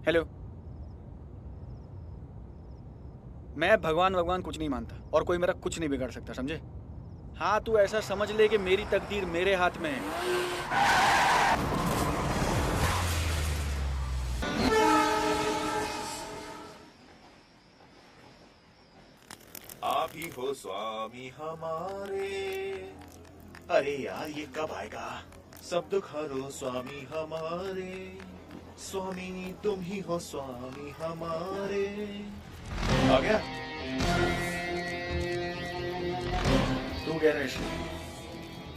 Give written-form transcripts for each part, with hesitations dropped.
Hello. मैं भगवान भगवान कुछ नहीं मानता और कोई मेरा कुछ नहीं बिगाड़ सकता, समझे? हाँ, तू ऐसा समझ ले कि मेरी तकदीर मेरे हाथ में है। आप ही हो स्वामी हमारे। अरे यार ये कब आएगा? सब दुख हरो स्वामी हमारे। स्वामी तुम ही हो स्वामी हमारे। आ गया? तू कह रहे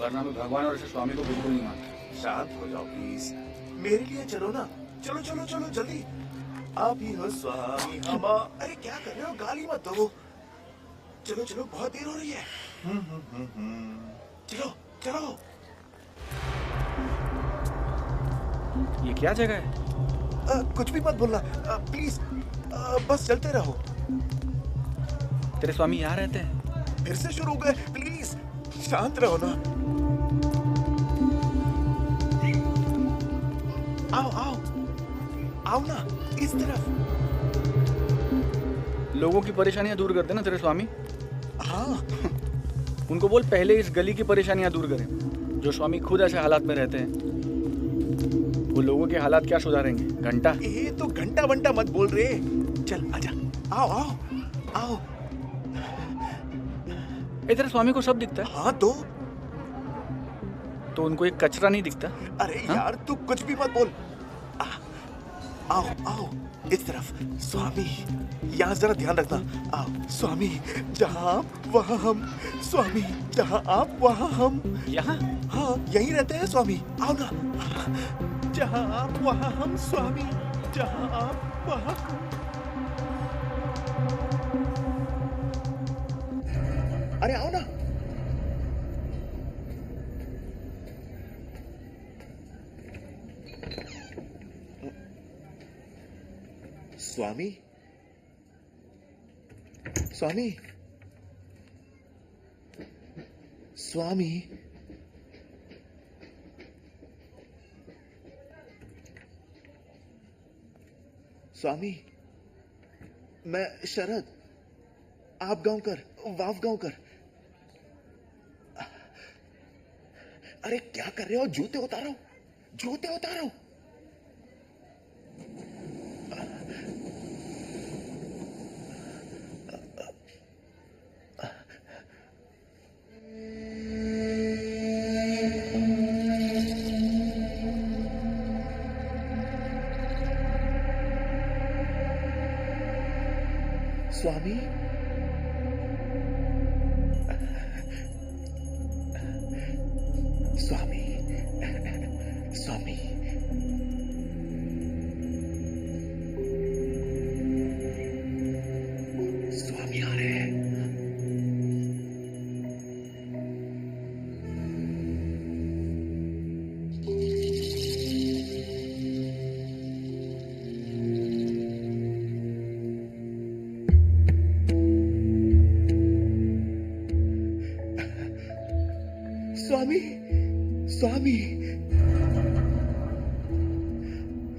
वरना मैं भगवान और इसे स्वामी को बिल्कुल नहीं मानता। शांत हो जाओ प्लीज। मेरे लिए चलो ना। चलो चलो चलो जल्दी। आप ही हो स्वामी हमारे। अरे क्या कर रहे हो? गाली मत दो। चलो चलो बहुत देर हो रही है। चलो चलो। ये क्या जगह है? कुछ भी मत बोलना प्लीज। बस चलते रहो। तेरे स्वामी यहाँ रहते हैं? फिर से शुरू हो गए। प्लीज शांत रहो ना। आओ आओ आओ ना इस तरफ। लोगों की परेशानियां दूर करते ना तेरे स्वामी। हाँ उनको बोल पहले इस गली की परेशानियां दूर करें। जो स्वामी खुद ऐसे हालात में रहते हैं वो लोगों के हालात क्या सुधारेंगे? घंटा? ये तो घंटा वंटा मत बोल रहे। चल आजा। आओ आओ आओ। तेरे स्वामी को सब दिखता है? हाँ तो उनको एक कचरा नहीं दिखता? अरे यार तू कुछ भी मत बोल। आओ आओ इस तरफ। स्वामी यहाँ जरा ध्यान रखना। आओ स्वामी जहाँ आप वहाँ हम। स्वामी जहाँ आप वहाँ हम। यहाँ? हाँ यहीं रहते हैं स्वामी। आओ ना। जहाँ आप वहाँ हम स्वामी। जहाँ आप वहाँ हम। अरे आओ ना। स्वामी स्वामी स्वामी। स्वामी मैं शरद। आप गांवकर वाव गांवकर। अरे क्या कर रहे हो? जूते उतारो जूते उतारो। स्वामी स्वामी स्वामी। स्वामी आ रहे हैं। स्वामी स्वामी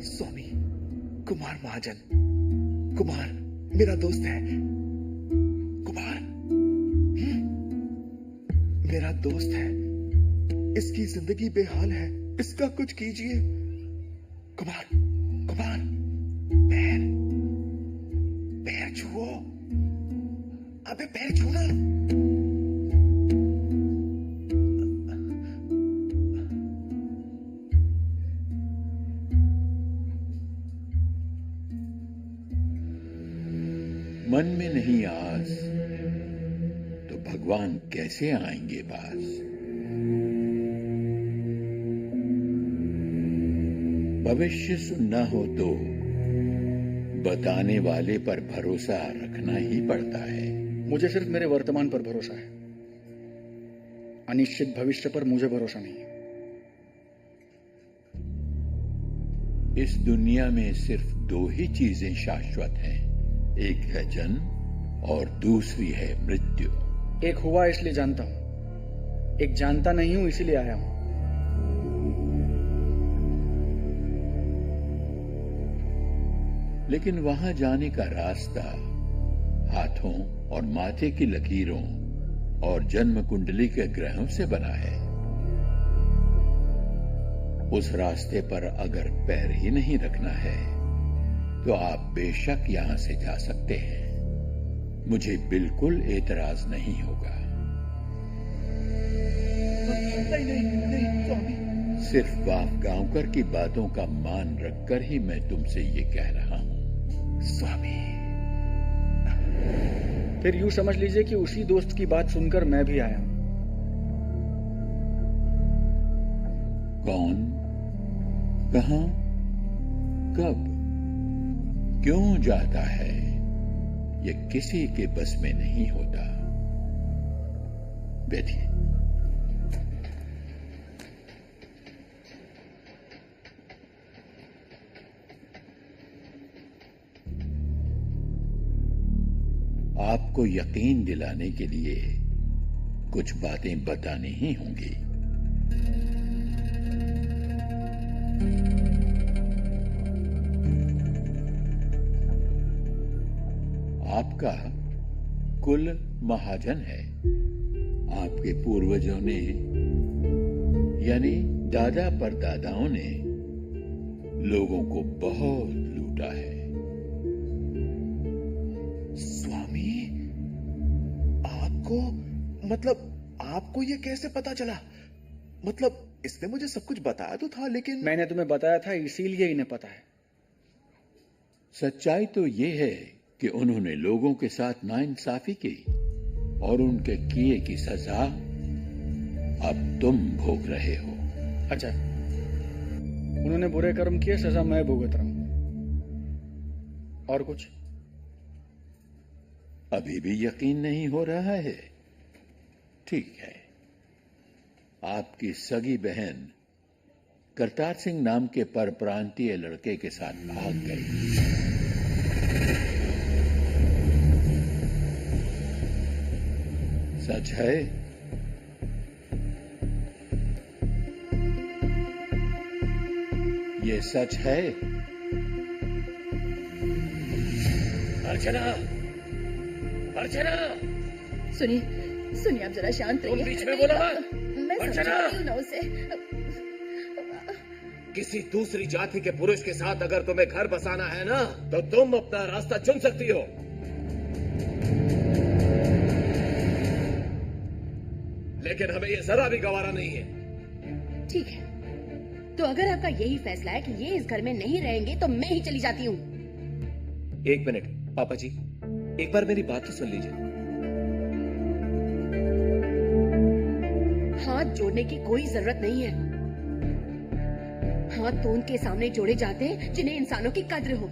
स्वामी। कुमार महाजन। कुमार मेरा दोस्त है। कुमार मेरा दोस्त है। इसकी जिंदगी बेहाल है। इसका कुछ कीजिए। कुमार कुमार पैर पैर छुओ। अबे पैर छूना। मन में नहीं आस तो भगवान कैसे आएंगे पास। भविष्य सुनना हो तो बताने वाले पर भरोसा रखना ही पड़ता है। मुझे सिर्फ मेरे वर्तमान पर भरोसा है। अनिश्चित भविष्य पर मुझे भरोसा नहीं है। इस दुनिया में सिर्फ दो ही चीजें शाश्वत हैं। एक है जन्म और दूसरी है मृत्यु। एक हुआ इसलिए जानता हूं, एक जानता नहीं हूं इसीलिए आया हूं। लेकिन वहां जाने का रास्ता हाथों और माथे की लकीरों और जन्म कुंडली के ग्रहों से बना है। उस रास्ते पर अगर पैर ही नहीं रखना है तो आप बेशक यहां से जा सकते हैं। मुझे बिल्कुल एतराज नहीं होगा। नहीं स्वामी। सिर्फ बाप गांवकर की बातों का मान रखकर ही मैं तुमसे ये कह रहा हूं। स्वामी, फिर यूं समझ लीजिए कि उसी दोस्त की बात सुनकर मैं भी आया हूं। कौन, कहां, कब, क्यों जाता है, ये किसी के बस में नहीं होता। बैठिए। आपको यकीन दिलाने के लिए कुछ बातें बतानी ही होंगी। आपका कुल महाजन है। आपके पूर्वजों ने यानी दादा परदादाओं ने लोगों को बहुत लूटा है। स्वामी, आपको ये कैसे पता चला? मतलब इसने मुझे सब कुछ बताया तो था, लेकिन मैंने तुम्हें बताया था, इसीलिए इन्हें पता है। सच्चाई तो ये है कि उन्होंने लोगों के साथ नाइंसाफी की और उनके किए की सजा अब तुम भोग रहे हो। अच्छा, उन्होंने बुरे कर्म किए, सजा मैं भुगत रहा हूं। और कुछ? अभी भी यकीन नहीं हो रहा है? ठीक है। आपकी सगी बहन करतार सिंह नाम के परप्रांतीय लड़के के साथ भाग गई। सच है? ये सच है? अर्चना, अर्चना, सुनिए आप जरा शांत रहिए। तुम बीच में बोला मत। मैं अर्चना! समझाती हूँ ना उसे। किसी दूसरी जाति के पुरुष के साथ अगर तुम्हें घर बसाना है ना, तो तुम अपना रास्ता चुन सकती हो, लेकिन हमें ये जरा भी गवारा नहीं है। ठीक है, तो अगर आपका यही फैसला है कि ये इस घर में नहीं रहेंगे तो मैं ही चली जाती हूँ। एक मिनट पापा जी, एक बार मेरी बात तो सुन लीजिए। हाथ जोड़ने की कोई जरूरत नहीं है। हाथ तो उनके सामने जोड़े जाते हैं जिन्हें इंसानों की कद्र हो।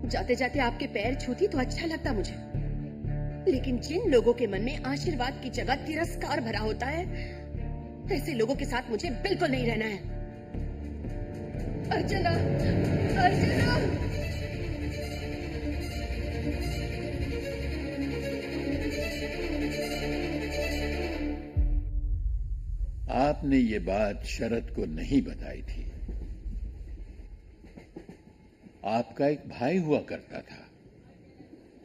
जाते जाते आपके पैर छूती तो अच्छा लगता मुझे, लेकिन जिन लोगों के मन में आशीर्वाद की जगह तिरस्कार भरा होता है, ऐसे लोगों के साथ मुझे बिल्कुल नहीं रहना है। अर्चना, अर्चना! आपने ये बात शरद को नहीं बताई थी। आपका एक भाई हुआ करता था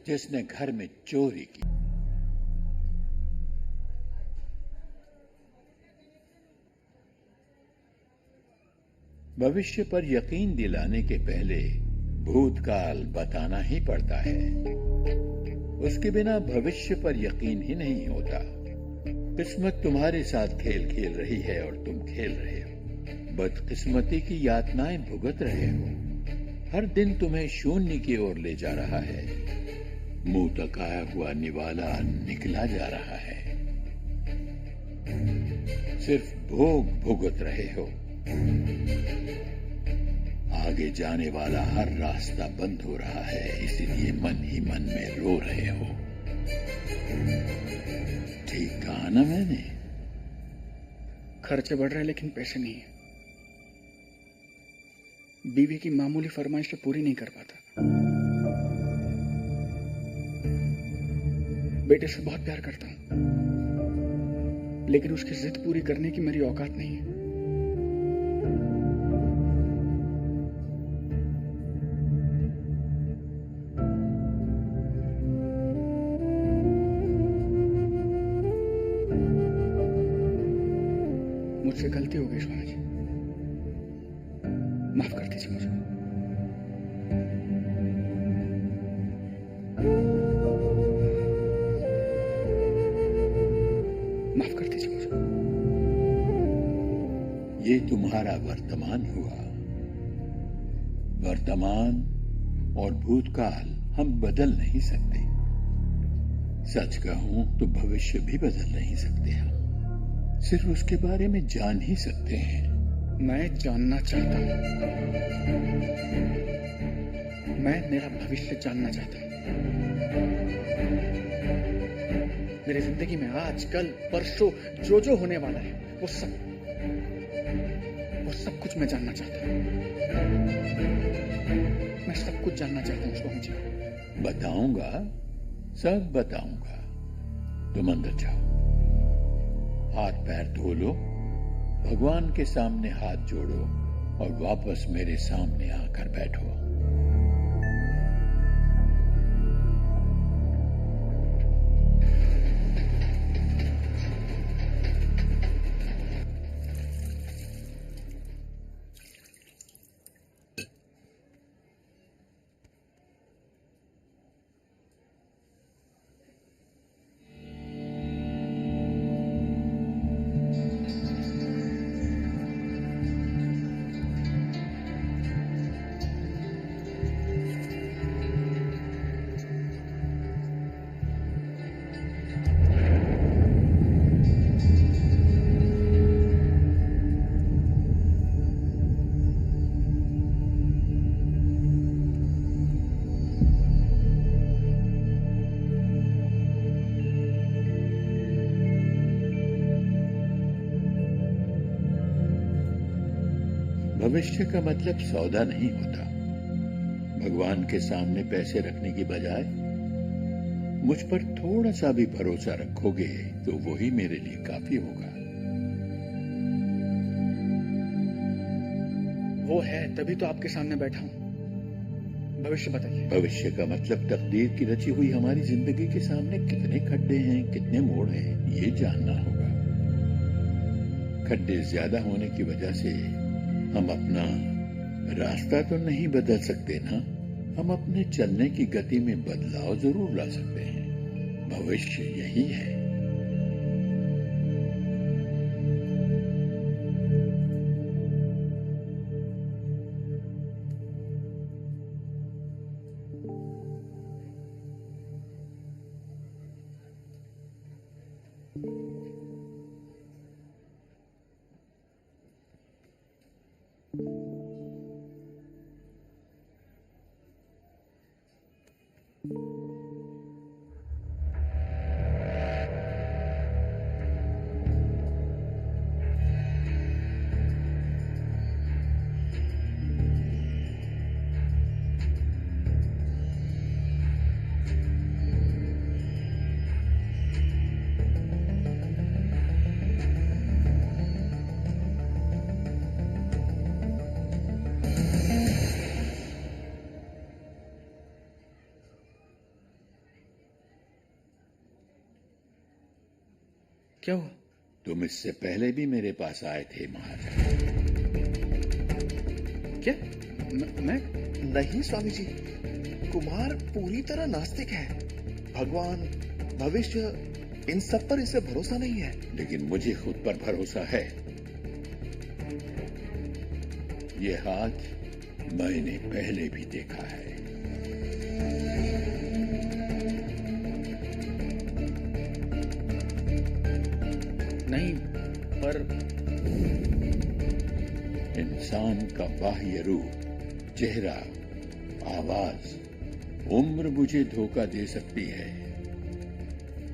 जिसने घर में चोरी की। भविष्य पर यकीन दिलाने के पहले भूतकाल बताना ही पड़ता है। उसके बिना भविष्य पर यकीन ही नहीं होता। किस्मत तुम्हारे साथ खेल खेल रही है और तुम खेल रहे हो। बदकिस्मती की यातनाएं भुगत रहे हो। हर दिन तुम्हें शून्य की ओर ले जा रहा है। मुंह तक आया हुआ निवाला निकला जा रहा है। सिर्फ भोग भुगत रहे हो। आगे जाने वाला हर रास्ता बंद हो रहा है, इसीलिए मन ही मन में रो रहे हो। ठीक कहा ना मैंने? खर्चे बढ़ रहे हैं लेकिन पैसे नहीं है। बीवी की मामूली फरमाइश तो पूरी नहीं कर पाता। बेटे से बहुत प्यार करता हूं, लेकिन उसकी जिद पूरी करने की मेरी औकात नहीं है। मुझसे गलती हो गई स्वामी जी, माफ कर दीजिए मुझे। माफ कर दीजिए मुझे। ये तुम्हारा वर्तमान हुआ। वर्तमान और भूतकाल हम बदल नहीं सकते। सच कहूं तो भविष्य भी बदल नहीं सकते हम, सिर्फ उसके बारे में जान ही सकते हैं। मैं जानना चाहता हूं, मैं मेरा भविष्य जानना चाहता हूं। मेरी जिंदगी में आज, कल, परसों जो जो होने वाला है वो सब कुछ मैं जानना चाहता हूं। मैं सब कुछ जानना चाहता हूं स्वामी जी। बताऊंगा, सब बताऊंगा। तुम अंदर जाओ, हाथ पैर धो लो, भगवान के सामने हाथ जोड़ो और वापस मेरे सामने आकर बैठो। भविष्य का मतलब सौदा नहीं होता। भगवान के सामने पैसे रखने की बजाय मुझ पर थोड़ा सा भी भरोसा रखोगे तो वही मेरे लिए काफी होगा। वो है तभी तो आपके सामने बैठा हूं। भविष्य बताइए। भविष्य का मतलब तकदीर की रची हुई हमारी जिंदगी के सामने कितने खड्डे हैं, कितने मोड़ हैं, ये जानना होगा। खड्डे ज्यादा होने की वजह से हम अपना रास्ता तो नहीं बदल सकते ना, हम अपने चलने की गति में बदलाव जरूर ला सकते हैं। भविष्य यही है। क्या हुआ? तुम इससे पहले भी मेरे पास आए थे महाराज। क्या? मैं? नहीं स्वामी जी, कुमार पूरी तरह नास्तिक है। भगवान, भविष्य, इन सब पर इसे भरोसा नहीं है। लेकिन मुझे खुद पर भरोसा है। ये हाथ मैंने पहले भी देखा है। नहीं, पर इंसान का बाह्य रूप, चेहरा, आवाज, उम्र मुझे धोखा दे सकती है,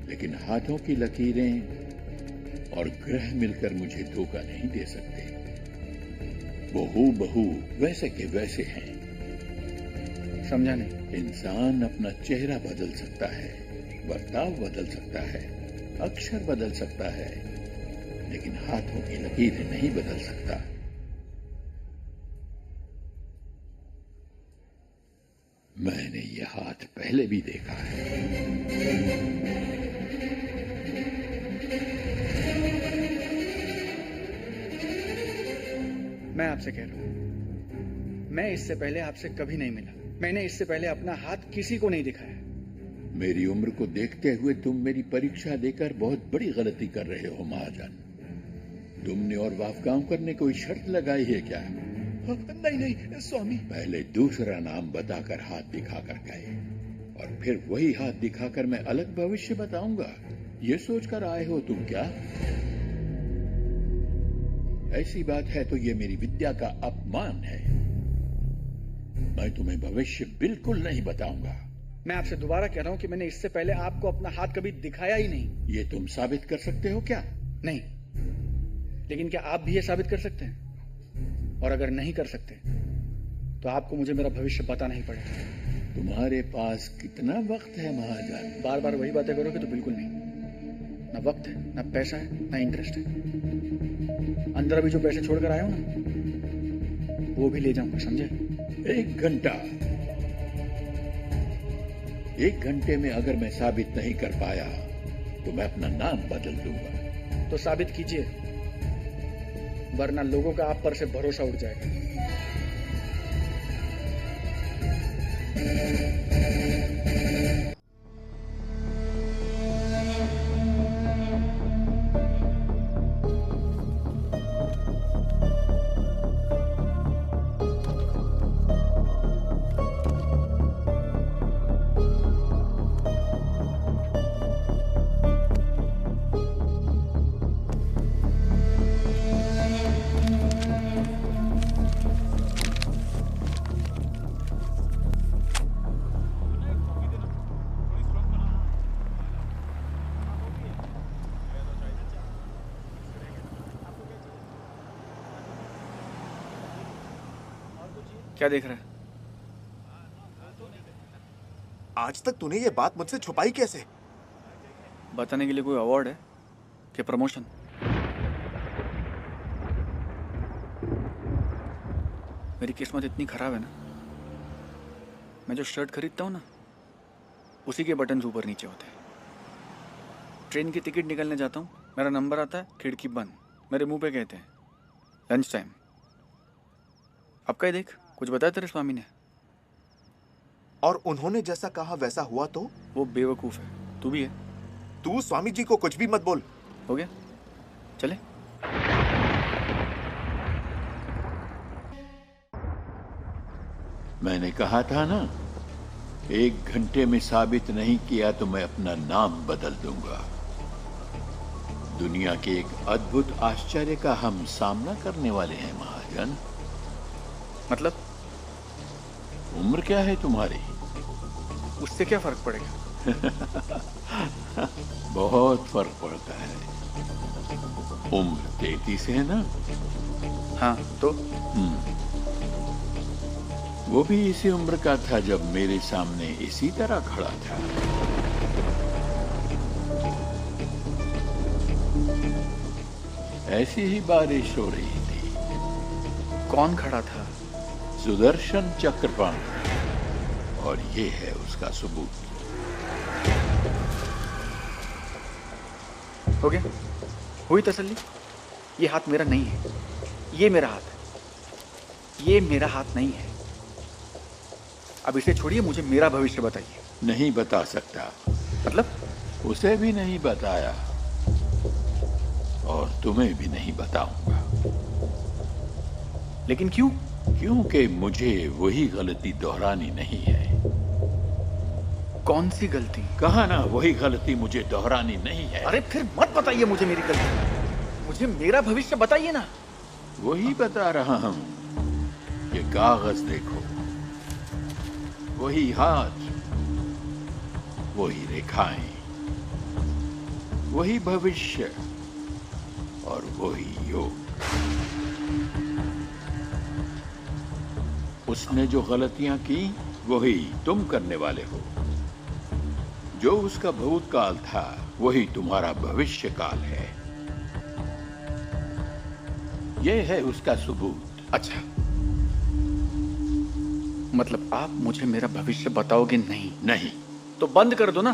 लेकिन हाथों की लकीरें और ग्रह मिलकर मुझे धोखा नहीं दे सकते। वो हूबहू वैसे के वैसे हैं। समझा नहीं। इंसान अपना चेहरा बदल सकता है, बर्ताव बदल सकता है, अक्षर बदल सकता है, लेकिन हाथों की लकीरें नहीं बदल सकता। मैंने यह हाथ पहले भी देखा है। मैं आपसे कह रहा हूँ, मैं इससे पहले आपसे कभी नहीं मिला। मैंने इससे पहले अपना हाथ किसी को नहीं दिखाया। मेरी उम्र को देखते हुए तुम मेरी परीक्षा देकर बहुत बड़ी गलती कर रहे हो महाजन। तुमने और वाफगांव करने कोई शर्त लगाई है क्या? नहीं नहीं स्वामी। पहले दूसरा नाम बताकर हाथ दिखाकर गए और फिर वही हाथ दिखाकर मैं अलग भविष्य बताऊंगा, ये सोचकर आए हो तुम क्या? ऐसी बात है तो ये मेरी विद्या का अपमान है। मैं तुम्हें भविष्य बिल्कुल नहीं बताऊंगा। मैं आपसे दोबारा कह रहा हूं कि मैंने इससे पहले आपको अपना हाथ कभी दिखाया ही नहीं। ये तुम साबित कर सकते हो क्या? नहीं, लेकिन क्या आप भी ये साबित कर सकते हैं? और अगर नहीं कर सकते तो आपको मुझे मेरा भविष्य बताना ही पड़ेगा। तुम्हारे पास कितना वक्त है महाजन? बार बार वही बातें करोगे तो बिल्कुल नहीं। ना वक्त है, ना पैसा है, ना इंटरेस्ट है। अंदर अभी जो पैसे छोड़कर आया हूं ना, वो भी ले जाऊंगा, समझे? 1 घंटा। 1 घंटे में अगर मैं साबित नहीं कर पाया तो मैं अपना नाम बदल दूंगा। तो साबित कीजिए, वरना लोगों का आप पर से भरोसा उठ जाएगा। क्या देख रहा है? आज तक तूने ये बात मुझसे छुपाई कैसे? बताने के लिए कोई अवार्ड है कि प्रमोशन? मेरी किस्मत इतनी खराब है ना, मैं जो शर्ट खरीदता हूँ ना, उसी के बटन ऊपर नीचे होते हैं। ट्रेन की टिकट निकलने जाता हूँ, मेरा नंबर आता है, खिड़की बंद, मेरे मुंह पे कहते हैं लंच टाइम। अब कहीं देख, कुछ बताया तेरे स्वामी ने? और उन्होंने जैसा कहा वैसा हुआ तो? वो बेवकूफ़ है, तू भी है। तू स्वामी जी को कुछ भी मत बोल। हो गया, चले। मैंने कहा था ना, 1 घंटे में साबित नहीं किया तो मैं अपना नाम बदल दूंगा। दुनिया के एक अद्भुत आश्चर्य का हम सामना करने वाले हैं महाजन। मतलब? उम्र क्या है तुम्हारी? उससे क्या फर्क पड़ेगा? बहुत फर्क पड़ता है। उम्र 33 है ना? हाँ, तो? वो भी इसी उम्र का था जब मेरे सामने इसी तरह खड़ा था। ऐसी ही बारिश हो रही थी। कौन खड़ा था? सुदर्शन चक्रपाण, और ये है उसका सबूत। हो गया, हुई तसल्ली? ये हाथ मेरा नहीं है, ये मेरा हाथ है। ये मेरा हाथ नहीं है। अब इसे छोड़िए, मुझे मेरा भविष्य बताइए। नहीं बता सकता। मतलब? उसे भी नहीं बताया और तुम्हें भी नहीं बताऊंगा। लेकिन क्यों? क्योंकि मुझे वही गलती दोहरानी नहीं है। कौन सी गलती? कहा ना, वही गलती मुझे दोहरानी नहीं है। अरे फिर मत बताइए मुझे मेरी गलती, मुझे मेरा भविष्य बताइए ना। वही बता रहा हूं। ये कागज देखो, वही हाथ, वही रेखाएं, वही भविष्य और वही योग। उसने जो गलतियां की वही तुम करने वाले हो। जो उसका भूतकाल था वही तुम्हारा भविष्य काल है। यह है उसका सबूत। अच्छा, मतलब आप मुझे मेरा भविष्य बताओगे नहीं? नहीं। तो बंद कर दो ना,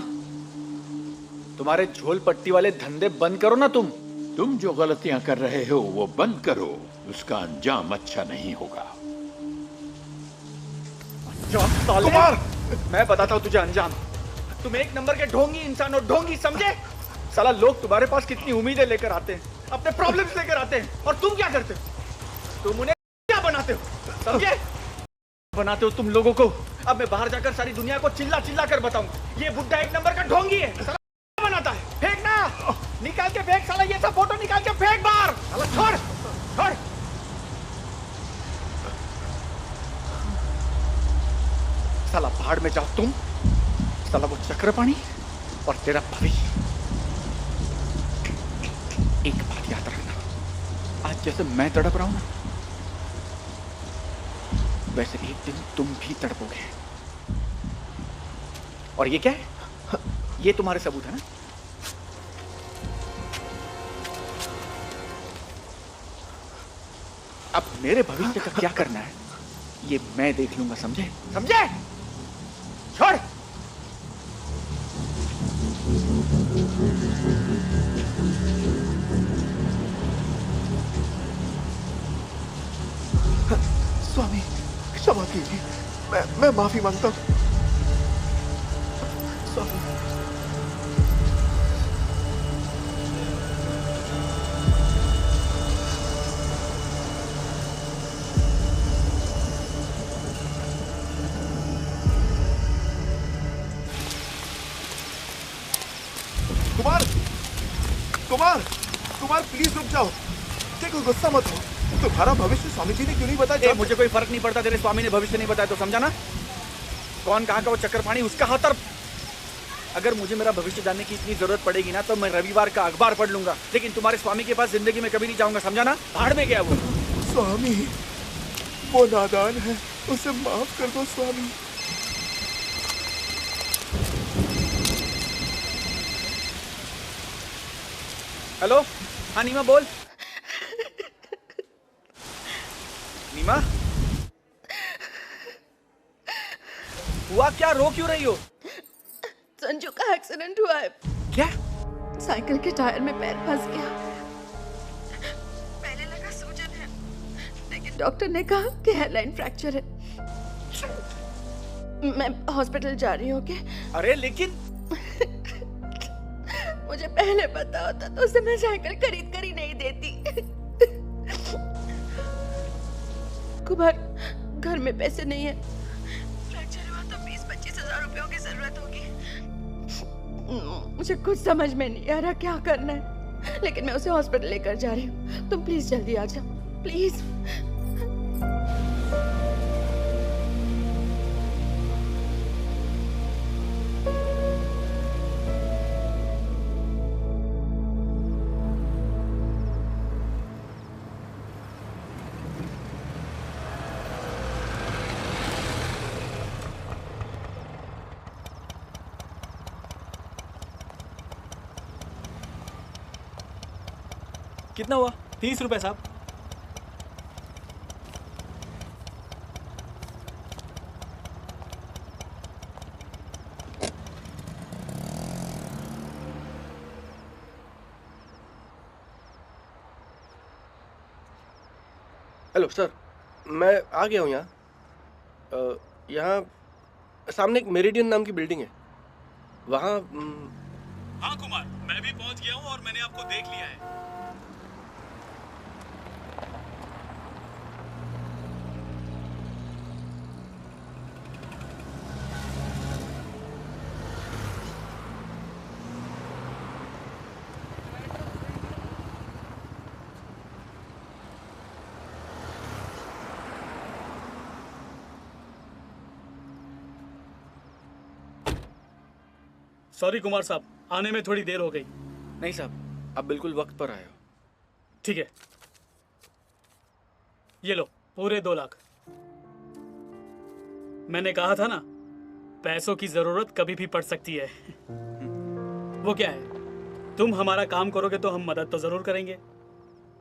तुम्हारे झोल पट्टी वाले धंधे बंद करो ना तुम। तुम जो गलतियां कर रहे हो वो बंद करो, उसका अंजाम अच्छा नहीं होगा। कुमार, मैं बताता हूँ तुझे अंजाम। तुम एक नंबर के ढोंगी इंसान हो, ढोंगी, समझे? साला लोग तुम्हारे पास कितनी उम्मीदें लेकर आते हैं, अपने प्रॉब्लम्स लेकर आते हैं, और तुम क्या करते हो? तुम उन्हें क्या बनाते हो, समझे? बनाते हो तुम लोगों को। अब मैं बाहर जाकर सारी दुनिया को चिल्ला चिल्ला कर बताऊंगा, ये बुड्ढा एक नंबर का ढोंगी है। साला क्या बनाता है? फेंकना, निकाल के फेंक साला, ये सब फोटो निकाल के फेंक बाहर। साला छोड़, छोड़। साला पहाड़ में जाओ तुम, साला वो चक्रपाणी और तेरा भविष्य। एक बात याद रखना, आज जैसे मैं तड़प रहा हूं ना, वैसे एक दिन तुम भी तड़पोगे। और ये क्या है? ये तुम्हारे सबूत है ना? अब मेरे भविष्य का क्या करना है ये मैं देख लूंगा, समझे? समझे? छोड़। स्वामी क्षमा कीजिए, मैं माफी मांगता हूँ। स्वामी, कुमार, कुमार, कुमार प्लीज रुक जाओ। देखो गुस्सा मत हो, तुम्हारा भविष्य स्वामी जी ने क्यों नहीं बताया? मुझे कोई फर्क नहीं पड़ता, तेरे स्वामी ने भविष्य नहीं बताया तो, समझा ना? कौन कहाँ का वो चक्रपाणी, उसका हाथ। और अगर मुझे मेरा भविष्य जानने की इतनी जरूरत पड़ेगी ना तो मैं रविवार का अखबार पढ़ लूंगा, लेकिन तुम्हारे स्वामी के पास जिंदगी में कभी नहीं जाऊंगा, समझा ना? पहाड़ में गया वो। स्वामी वो नादान है, उसे माफ कर दो स्वामी। हेलो, हाँ नीमा बोल। नीमा, हुआ क्या? रो क्यों रही हो? संजू का एक्सीडेंट हुआ है। क्या? साइकिल के टायर में पैर फंस गया। पहले लगा सूजन है, लेकिन डॉक्टर ने कहा कि हेयरलाइन फ्रैक्चर है। मैं हॉस्पिटल जा रही हूँ। अरे लेकिन मुझे पहले पता होता तो उसे मैं साइकिल खरीद कर ही नहीं देती। कुमार, घर में पैसे नहीं है। फ्रैक्चर हुआ तो 20-25 हजार रुपयों की जरूरत होगी। मुझे कुछ समझ में नहीं आ रहा क्या करना है, लेकिन मैं उसे हॉस्पिटल लेकर जा रही हूँ। तुम प्लीज जल्दी आ जाओ, प्लीज। कितना हुआ? 30 रुपए साहब। हेलो सर, मैं आ गया हूँ यहाँ। यहाँ सामने एक मेरिडियन नाम की बिल्डिंग है, वहाँ हाँ कुमार, मैं भी पहुंच गया हूँ और मैंने आपको देख लिया है। सॉरी कुमार साहब, आने में थोड़ी देर हो गई। नहीं साहब, आप बिल्कुल वक्त पर आए हो। ठीक है, ये लो पूरे 2 लाख। मैंने कहा था ना, पैसों की जरूरत कभी भी पड़ सकती है। वो क्या है, तुम हमारा काम करोगे तो हम मदद तो जरूर करेंगे।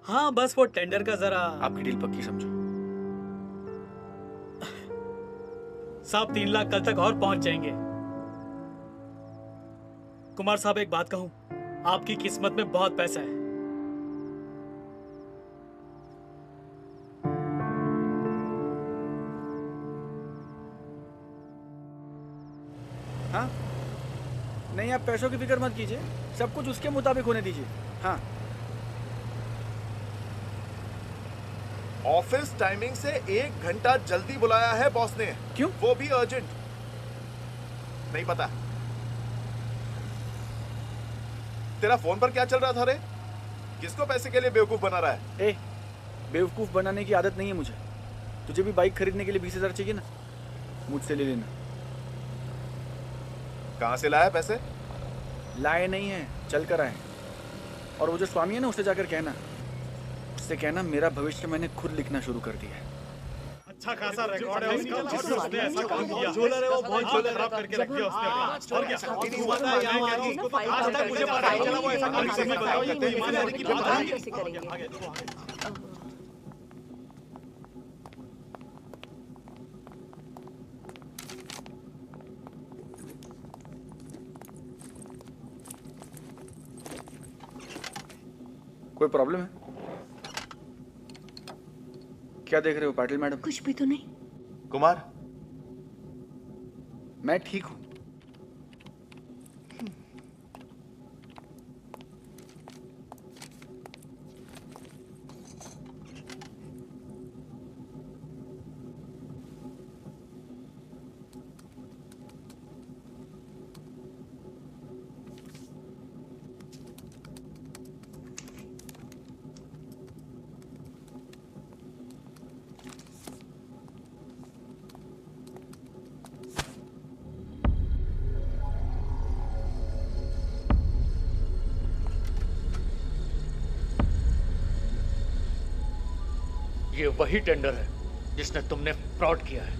हाँ, बस वो टेंडर का जरा। आपकी डील पक्की समझो। साहब 3 लाख कल तक और पहुंच जाएंगे। कुमार साहब एक बात कहूं, आपकी किस्मत में बहुत पैसा है, हाँ नहीं, आप पैसों की फिक्र मत कीजिए, सब कुछ उसके मुताबिक होने दीजिए। हाँ ऑफिस टाइमिंग से 1 घंटा जल्दी बुलाया है बॉस ने। क्यों? वो भी अर्जेंट। नहीं पता? तेरा फोन पर क्या चल रहा था रे? किसको पैसे के लिए बेवकूफ बना रहा है? ए, बेवकूफ़ बनाने की आदत नहीं है मुझे। तुझे भी बाइक खरीदने के लिए 20,000 चाहिए ना, मुझसे ले लेना। कहां से लाया पैसे? लाए नहीं है, चल कर आए। और वो जो स्वामी है ना, उससे जाकर कहना, उससे कहना मेरा भविष्य मैंने खुद लिखना शुरू कर दिया है। अच्छा खासा रिकॉर्ड है उसका, जिसने उसने ऐसा काम किया। झोलर है वो, बहुत झोलर खराब करके रख दिया उसने। और क्या हुआ था यहाँ का? उसको तो आज तक मुझे पता नहीं चला वो ऐसा काम कैसे बताओ। ये बेईमानी की बात है। कैसे करेंगे? आगे देखो, आगे। कोई प्रॉब्लम है? क्या देख रहे हो पाटिल मैडम? कुछ भी तो नहीं। कुमार, मैं ठीक हूँ। ये वही टेंडर है जिसने तुमने फ्रॉड किया है।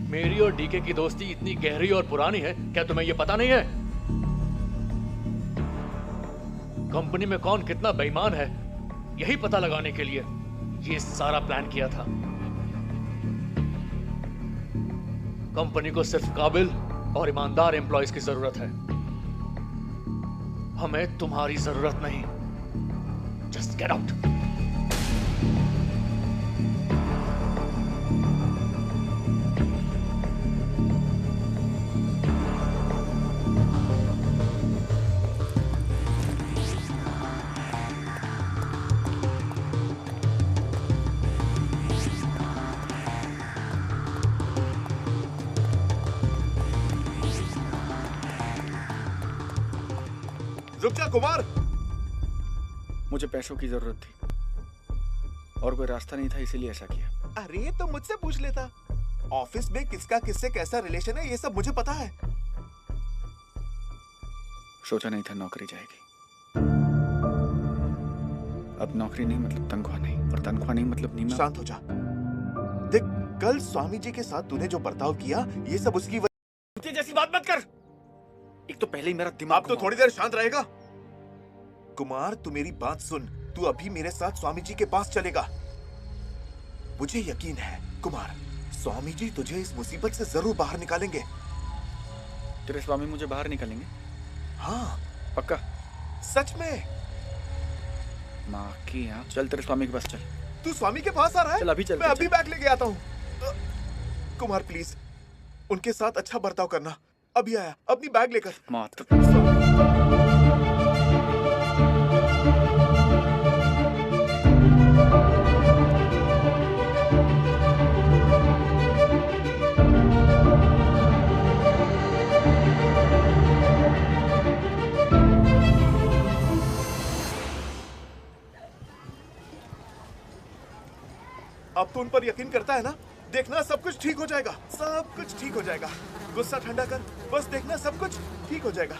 मेरी और डीके की दोस्ती इतनी गहरी और पुरानी है, क्या तुम्हें यह पता नहीं है? कंपनी में कौन कितना बेईमान है, यही पता लगाने के लिए ये सारा प्लान किया था। कंपनी को सिर्फ काबिल और ईमानदार एम्प्लॉयज की जरूरत है। हमें तुम्हारी जरूरत नहीं। Just get out. रुक जा कुमार। मुझे पैसों की जरूरत थी और कोई रास्ता नहीं था, इसीलिए ऐसा किया। अरे तो मुझसे पूछ लेता। ऑफिस में किसका किससे कैसा रिलेशन है ये सब मुझे पता है। सोचा नहीं था नौकरी जाएगी। अब नौकरी नहीं मतलब तनख्वाह नहीं, और तनख्वाह नहीं मतलब नीमा। शांत हो जा। देख, कल स्वामी जी के साथ तूने जो बर्ताव किया ये सब उसकी वजह। जैसी बात मत कर। एक तो पहले ही मेरा दिमाग। अब तो थोड़ी देर शांत रहेगा। कुमार, तू मेरी बात सुन। तू अभी मेरे साथ स्वामी जी के पास चलेगा। मुझे यकीन है कुमार, स्वामी जी तुझे इस मुसीबत से जरूर बाहर निकालेंगे। तेरे स्वामी मुझे बाहर निकालेंगे? हाँ पक्का? सच में। माँ की यहाँ। चल तेरे स्वामी के पास चल। तू स्वामी के पास आ रहा है? चल अभी चल। मैं अभी बैग लेके आता हूँ। कुमार प्लीज उनके साथ अच्छा बर्ताव करना। अभी आया अपनी बैग लेकर। अब तो उन पर यकीन करता है ना? देखना सब कुछ ठीक हो जाएगा। सब कुछ ठीक हो जाएगा। गुस्सा ठंडा कर, बस देखना सब कुछ ठीक हो जाएगा।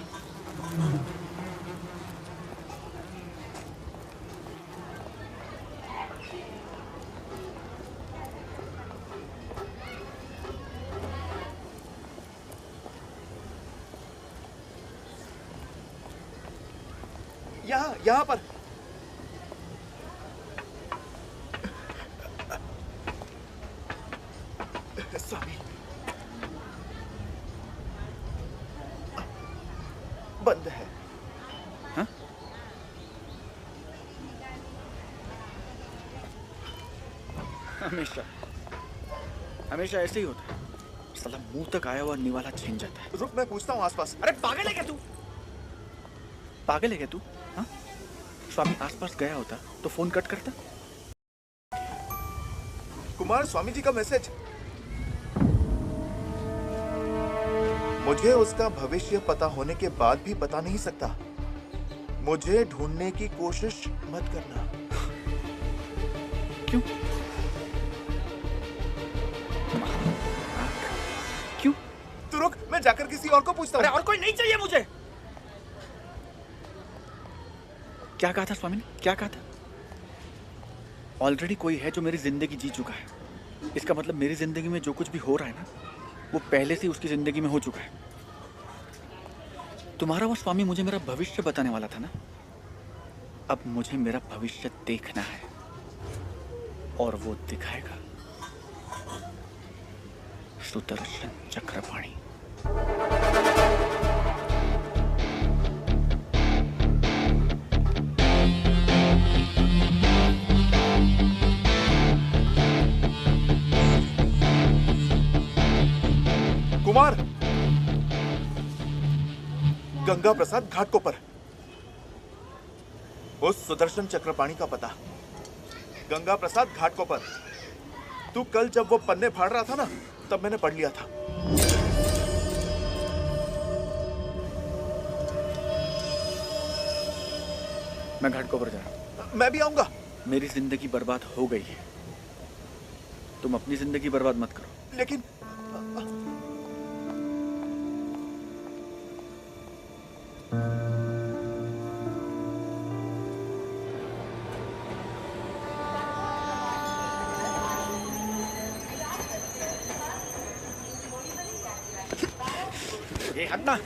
यहाँ पर। स्वामी, बंद है। हाँ? हमेशा हमेशा ऐसे ही होता है। साला मुंह तक आया हुआ निवाला छिन जाता है। रुक, मैं पूछता हूँ आसपास। अरे पागल है क्या तू? पागल है क्या तू? हाँ? स्वामी आसपास गया होता तो फोन कट करता। कुमार, स्वामी जी का मैसेज। मुझे उसका भविष्य पता होने के बाद भी बता नहीं सकता। मुझे ढूंढने की कोशिश मत करना। क्यों? क्यों? तू रुक, मैं जाकर किसी और को पूछता हूँ। अरे और कोई नहीं चाहिए मुझे। क्या कहा था स्वामी ने? क्या कहा था? ऑलरेडी कोई है जो मेरी जिंदगी जी चुका है। इसका मतलब मेरी जिंदगी में जो कुछ भी हो रहा है ना, वो पहले से ही उसकी जिंदगी में हो चुका है। तुम्हारा वो स्वामी मुझे मेरा भविष्य बताने वाला था ना। अब मुझे मेरा भविष्य देखना है और वो दिखाएगा सुदर्शन चक्रपाणी। कुमार, गंगा प्रसाद घाटकोपर। उस सुदर्शन चक्रपाणी का पता, गंगा प्रसाद घाटकोपर। तू कल जब वो पन्ने फाड़ रहा था ना, तब मैंने पढ़ लिया था। मैं घाटकोपर जा रहा हूं। मैं भी आऊंगा। मेरी जिंदगी बर्बाद हो गई है, तुम अपनी जिंदगी बर्बाद मत करो। लेकिन ये हटना।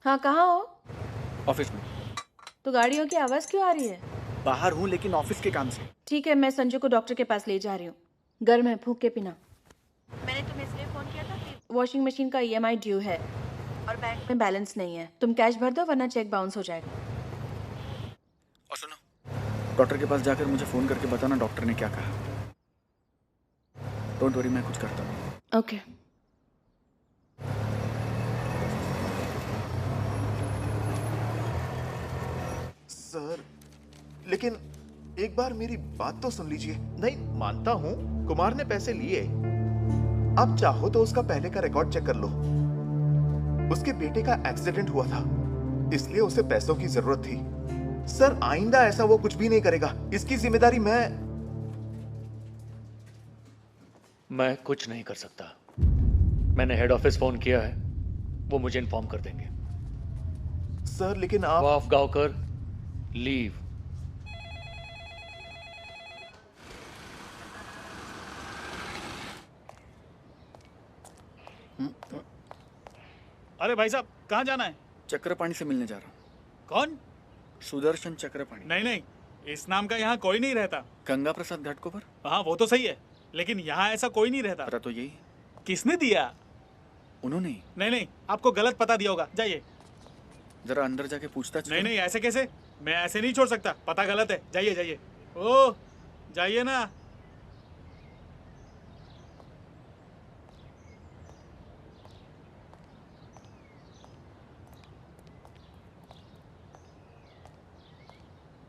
हाँ, कहाँ हो? ऑफिस में। तो गाड़ियों की आवाज क्यों आ रही है? बाहर हूँ लेकिन ऑफिस के काम से। ठीक है, मैं संजू को डॉक्टर के पास ले जा रही हूँ। गर्म है, फूंक के पीना। मैंने तुम्हें इसलिए फोन किया था कि वॉशिंग मशीन का EMI ड्यू है और बैंक में बैलेंस नहीं है। तुम कैश भर दो वरना चेक बाउंस हो जाएगा। और सुनो, डॉक्टर के पास जाकर मुझे फोन करके बताना डॉक्टर ने क्या कहा। डोंट वरी, मैं कुछ करता हूँ। ओके। सर, लेकिन एक बार मेरी बात तो सुन लीजिए। नहीं, मानता हूं कुमार ने पैसे लिए। आप चाहो तो उसका पहले का रिकॉर्ड चेक कर लो। उसके बेटे का एक्सीडेंट हुआ था, इसलिए उसे पैसों की जरूरत थी। सर, आइंदा ऐसा वो कुछ भी नहीं करेगा। इसकी जिम्मेदारी मैं कुछ नहीं कर सकता। मैंने हेड ऑफिस फोन किया है, वो मुझे इन्फॉर्म कर देंगे। सर, लेकिन आप वाफ गावकर, लीव। अरे भाई साहब, कहाँ जाना है? चक्रपाणी से मिलने जा रहा हूँ। कौन? सुदर्शन चक्रपाणी। नहीं नहीं, इस नाम का यहाँ कोई नहीं रहता। गंगा प्रसाद घाटकोपर। हाँ, वो तो सही है, लेकिन यहाँ ऐसा कोई नहीं रहता। पता तो यही। किसने दिया? उन्होंने ही। नहीं नहीं, आपको गलत पता दिया होगा। जाइए। जरा अंदर जाके पूछताछ नहीं करो। नहीं, ऐसे कैसे? मैं ऐसे नहीं छोड़ सकता, पता गलत है। जाइए जाइए। ओह, जाइए ना।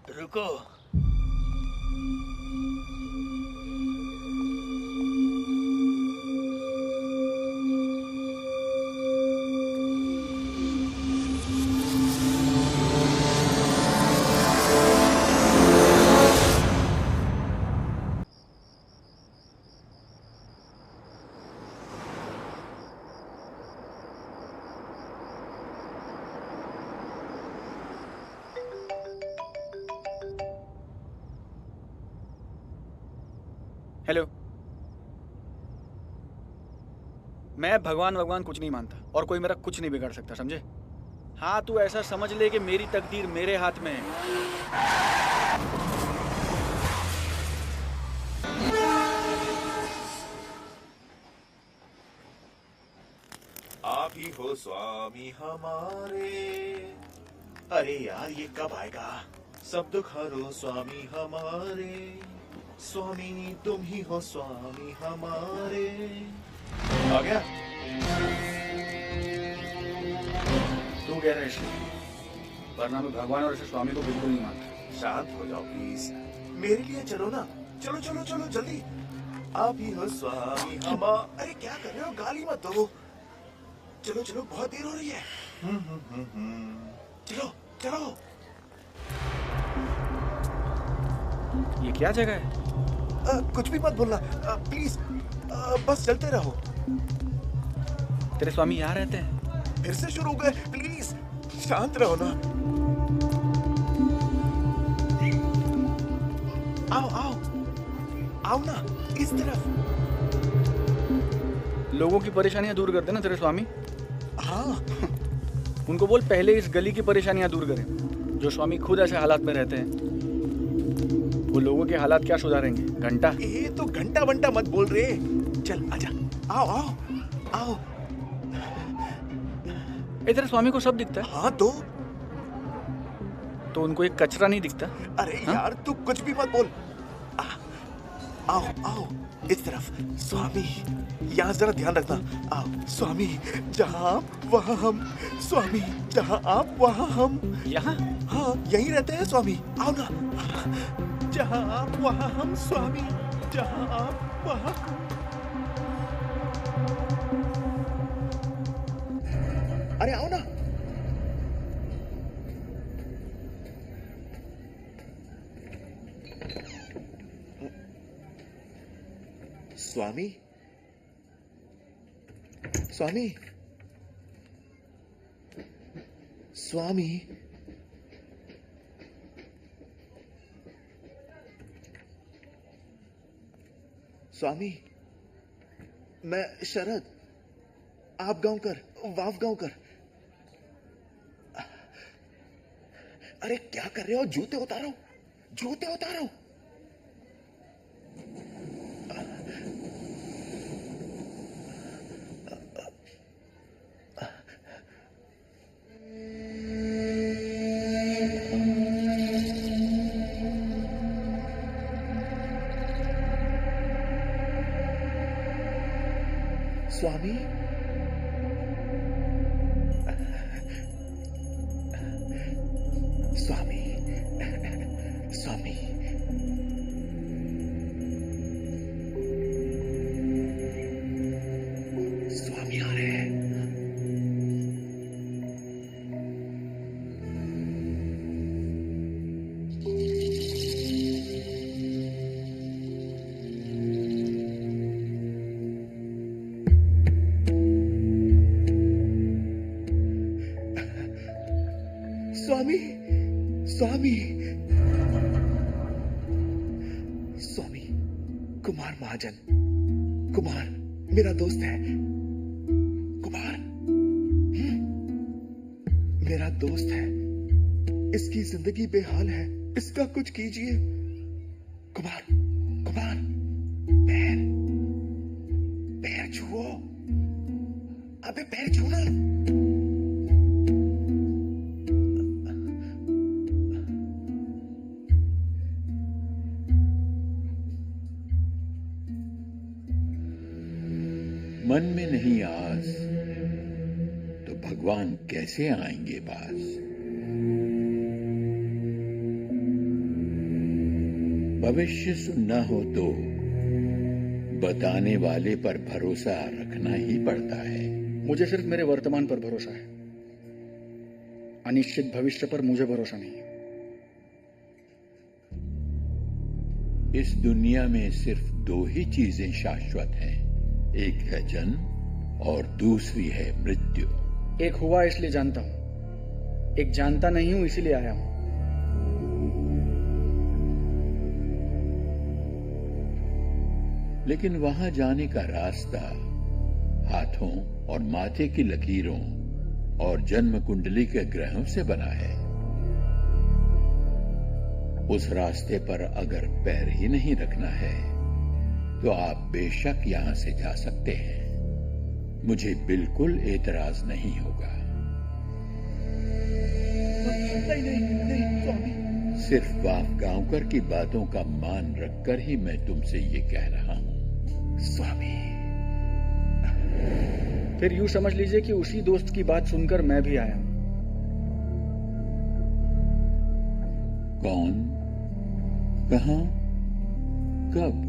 रुको। मैं भगवान कुछ नहीं मानता और कोई मेरा कुछ नहीं बिगाड़ सकता, समझे? हाँ, तू ऐसा समझ ले कि मेरी तकदीर मेरे हाथ में है। आप ही हो स्वामी हमारे। अरे यार ये कब आएगा? सब दुख हरो स्वामी हमारे। स्वामी तुम ही हो स्वामी हमारे। आ गया? तू कह रहे हैं, वरना मैं भगवान और ऐसे स्वामी को बिल्कुल नहीं मानता। शांत हो जाओ प्लीज, मेरे लिए चलो ना। चलो चलो चलो जल्दी। आप ही हो स्वामी हमारे। अरे क्या कर रहे हो? गाली मत दो। चलो चलो, बहुत देर हो रही है। चलो चलो। ये क्या जगह है? कुछ भी मत बोलना प्लीज। बस चलते रहो। तेरे स्वामी यहाँ रहते हैं? फिर से शुरू हो गए। प्लीज शांत रहो ना। आओ आओ आओ ना, इस तरफ। लोगों की परेशानियां दूर करते ना तेरे स्वामी। हाँ। उनको बोल पहले इस गली की परेशानियां दूर करें। जो स्वामी खुद ऐसे हालात में रहते हैं, वो लोगों के हालात क्या सुधारेंगे? घंटा? ये तो घंटा वंटा मत बोल रहे। चल आजा। आओ आओ आओ। तेरे स्वामी को सब दिखता है? हाँ तो उनको एक कचरा नहीं दिखता? अरे यार तू कुछ भी मत बोल। आओ आओ इस तरफ। स्वामी यहाँ जरा ध्यान रखना। आओ स्वामी, जहाँ आप वहाँ हम। स्वामी जहाँ आप वहाँ हम। यहाँ? हाँ यहीं रहते हैं स्वामी। आओ ना। जहाँ आप वहाँ हम स्वामी, जहाँ आप वहाँ। अरे आओ ना। स्वामी स्वामी स्वामी। स्वामी मैं शरद, आप गांवकर, वाफ गांवकर। अरे क्या कर रहे हो? जूते उतारो, जूते उतारो। स्वामी स्वामी स्वामी। स्वामी आ रहे हैं। स्वामी स्वामी स्वामी। कुमार महाजन, कुमार मेरा दोस्त है। कुमार मेरा दोस्त है। इसकी जिंदगी बेहाल है, इसका कुछ कीजिए। कुमार कुमार, पैर पैर छुओ। अबे पैर छूना। मन में नहीं आस तो भगवान कैसे आएंगे पास? भविष्य सुनना हो तो बताने वाले पर भरोसा रखना ही पड़ता है। मुझे सिर्फ मेरे वर्तमान पर भरोसा है, अनिश्चित भविष्य पर मुझे भरोसा नहीं है। इस दुनिया में सिर्फ दो ही चीजें शाश्वत हैं, एक है जन्म और दूसरी है मृत्यु। एक हुआ इसलिए जानता हूं, एक जानता नहीं हूं इसीलिए आया हूं। लेकिन वहां जाने का रास्ता हाथों और माथे की लकीरों और जन्म कुंडली के ग्रहों से बना है। उस रास्ते पर अगर पैर ही नहीं रखना है तो आप बेशक यहां से जा सकते हैं। मुझे बिल्कुल एतराज नहीं होगा। नहीं स्वामी। सिर्फ बाप गांवकर की बातों का मान रखकर ही मैं तुमसे ये कह रहा हूं। स्वामी, फिर यूं समझ लीजिए कि उसी दोस्त की बात सुनकर मैं भी आया हूं। कौन, कहां, कब,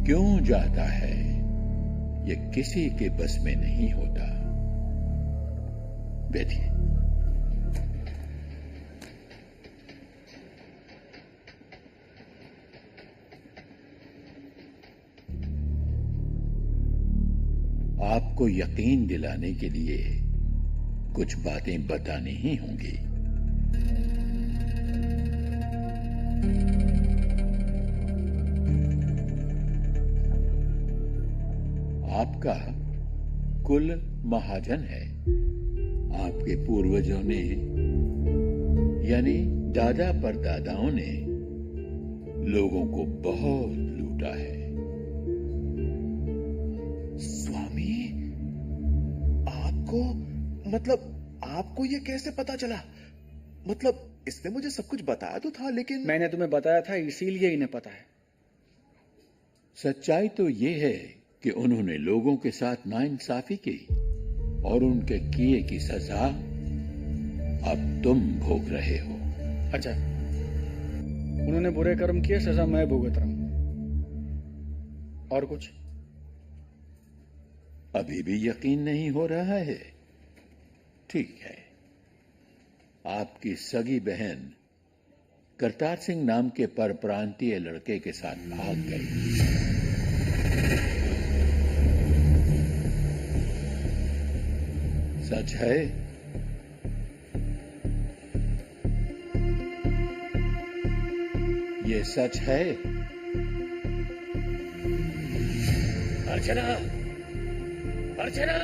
क्यों जाता है, ये किसी के बस में नहीं होता। बैठिए। आपको यकीन दिलाने के लिए कुछ बातें बतानी ही होंगी। आपका कुल महाजन है। आपके पूर्वजों ने यानी दादा परदादाओं ने लोगों को बहुत लूटा है। स्वामी, आपको आपको ये कैसे पता चला? इसने मुझे सब कुछ बताया तो था, लेकिन मैंने तुम्हें बताया था, इसीलिए इन्हें पता है। सच्चाई तो ये है कि उन्होंने लोगों के साथ नाइंसाफी की और उनके किए की सजा अब तुम भोग रहे हो। अच्छा, उन्होंने बुरे कर्म किए, सजा मैं भुगत रहा हूं। और कुछ? अभी भी यकीन नहीं हो रहा है? ठीक है। आपकी सगी बहन करतार सिंह नाम के परप्रांतीय लड़के के साथ भाग गई। सच है? ये सच है? अर्चना, अर्चना,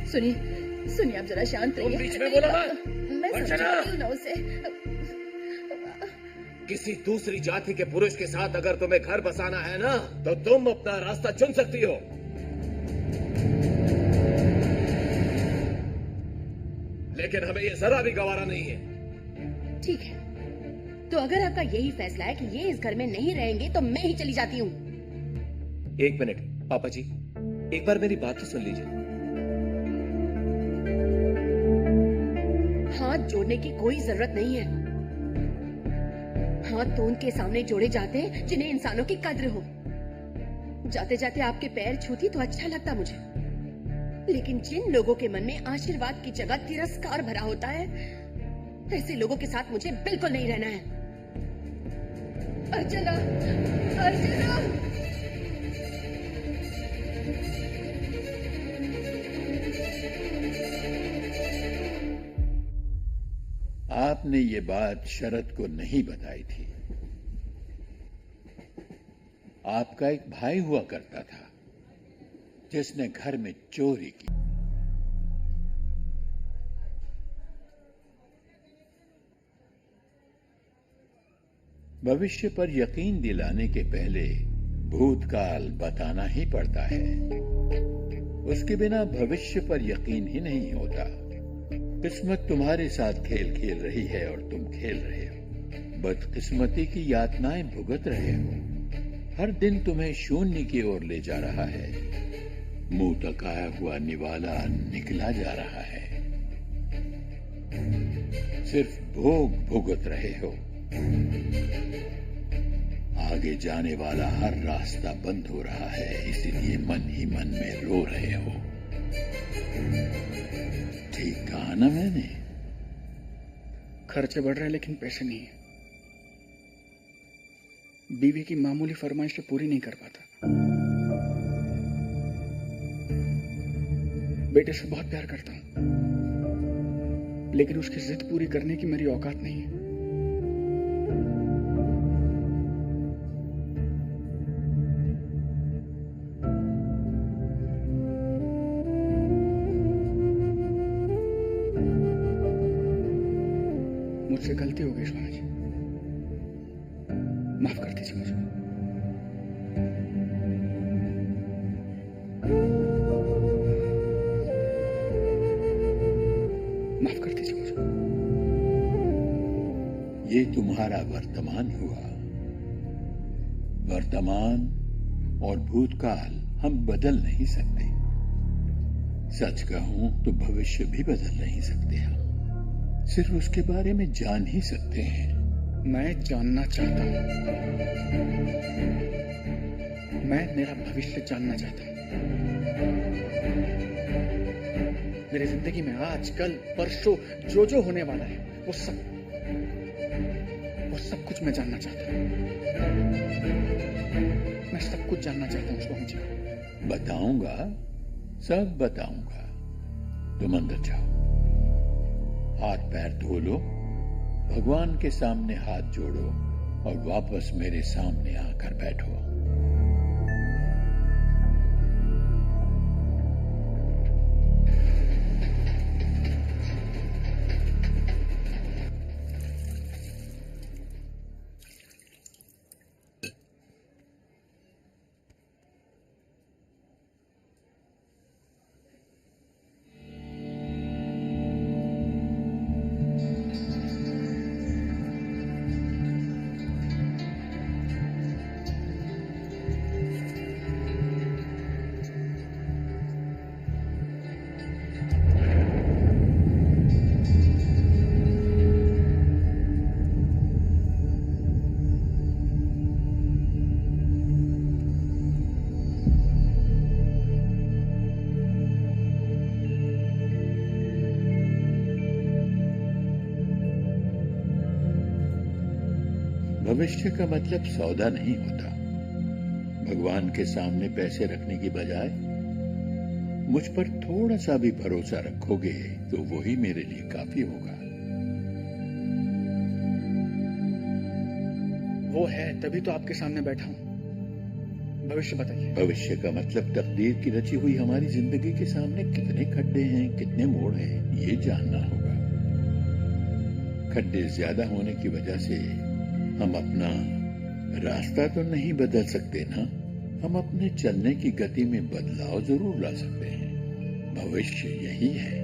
सुनिए आप जरा शांत रहिए। बीच में बोला ना? मैं अर्चना! समझाती हूँ ना उसे। किसी दूसरी जाति के पुरुष के साथ अगर तुम्हें घर बसाना है ना, तो तुम अपना रास्ता चुन सकती हो, लेकिन हमें ये जरा भी गवारा नहीं है। ठीक है, तो अगर आपका यही फैसला है कि ये इस घर में नहीं रहेंगे तो मैं ही चली जाती हूँ। एक मिनट पापा जी, एक बार मेरी बात तो सुन लीजिए। हाथ जोड़ने की कोई जरूरत नहीं है। हाथ तो उनके सामने जोड़े जाते हैं जिन्हें इंसानों की कद्र हो। जाते जाते आपके पैर छूती तो अच्छा लगता मुझे, लेकिन जिन लोगों के मन में आशीर्वाद की जगह तिरस्कार भरा होता है, ऐसे लोगों के साथ मुझे बिल्कुल नहीं रहना है। अर्चना, अर्चना! आपने ये बात शरद को नहीं बताई थी। आपका एक भाई हुआ करता था जिसने घर में चोरी की। भविष्य पर यकीन दिलाने के पहले भूतकाल बताना ही पड़ता है। उसके बिना भविष्य पर यकीन ही नहीं होता। किस्मत तुम्हारे साथ खेल खेल रही है और तुम खेल रहे हो। बदकिस्मती की यातनाएं भुगत रहे हो। हर दिन तुम्हें शून्य की ओर ले जा रहा है। मुंह तकाया हुआ निवाला निकला जा रहा है। सिर्फ भोग भुगत रहे हो। आगे जाने वाला हर रास्ता बंद हो रहा है, इसीलिए मन ही मन में रो रहे हो। ठीक कहा ना मैंने? खर्चे बढ़ रहे हैं लेकिन पैसे नहीं है। बीवी की मामूली फरमाइश तो पूरी नहीं कर पाता। बेटे से बहुत प्यार करता हूं, लेकिन उसकी जिद पूरी करने की मेरी औकात नहीं है। मुझसे गलती हो गई स्वामी जी, माफ कर दीजिए मुझे। माफ कर दीजिए मुझे। ये तुम्हारा वर्तमान हुआ। वर्तमान और भूतकाल हम बदल नहीं सकते। सच कहूं तो भविष्य भी बदल नहीं सकते हम, सिर्फ उसके बारे में जान ही सकते हैं। मैं जानना चाहता हूं, मैं मेरा भविष्य जानना चाहता हूं। मेरी जिंदगी में आज कल परसों जो जो होने वाला है वो सब कुछ मैं जानना चाहता हूं। मैं सब कुछ जानना चाहता हूं स्वामी जी। बताऊंगा, सब बताऊंगा। तुम अंदर जाओ, हाथ पैर धो लो, भगवान के सामने हाथ जोड़ो और वापस मेरे सामने आकर बैठो। भविष्य का मतलब सौदा नहीं होता। भगवान के सामने पैसे रखने की बजाय मुझ पर थोड़ा सा भी भरोसा रखोगे तो वही मेरे लिए काफी होगा। वो है तभी तो आपके सामने बैठा हूं। भविष्य बताइए। भविष्य का मतलब तकदीर की रची हुई हमारी जिंदगी के सामने कितने खड्डे हैं, कितने मोड़ हैं, ये जानना होगा। खड्डे ज्यादा होने की वजह से हम अपना रास्ता तो नहीं बदल सकते ना, हम अपने चलने की गति में बदलाव जरूर ला सकते हैं। भविष्य यही है।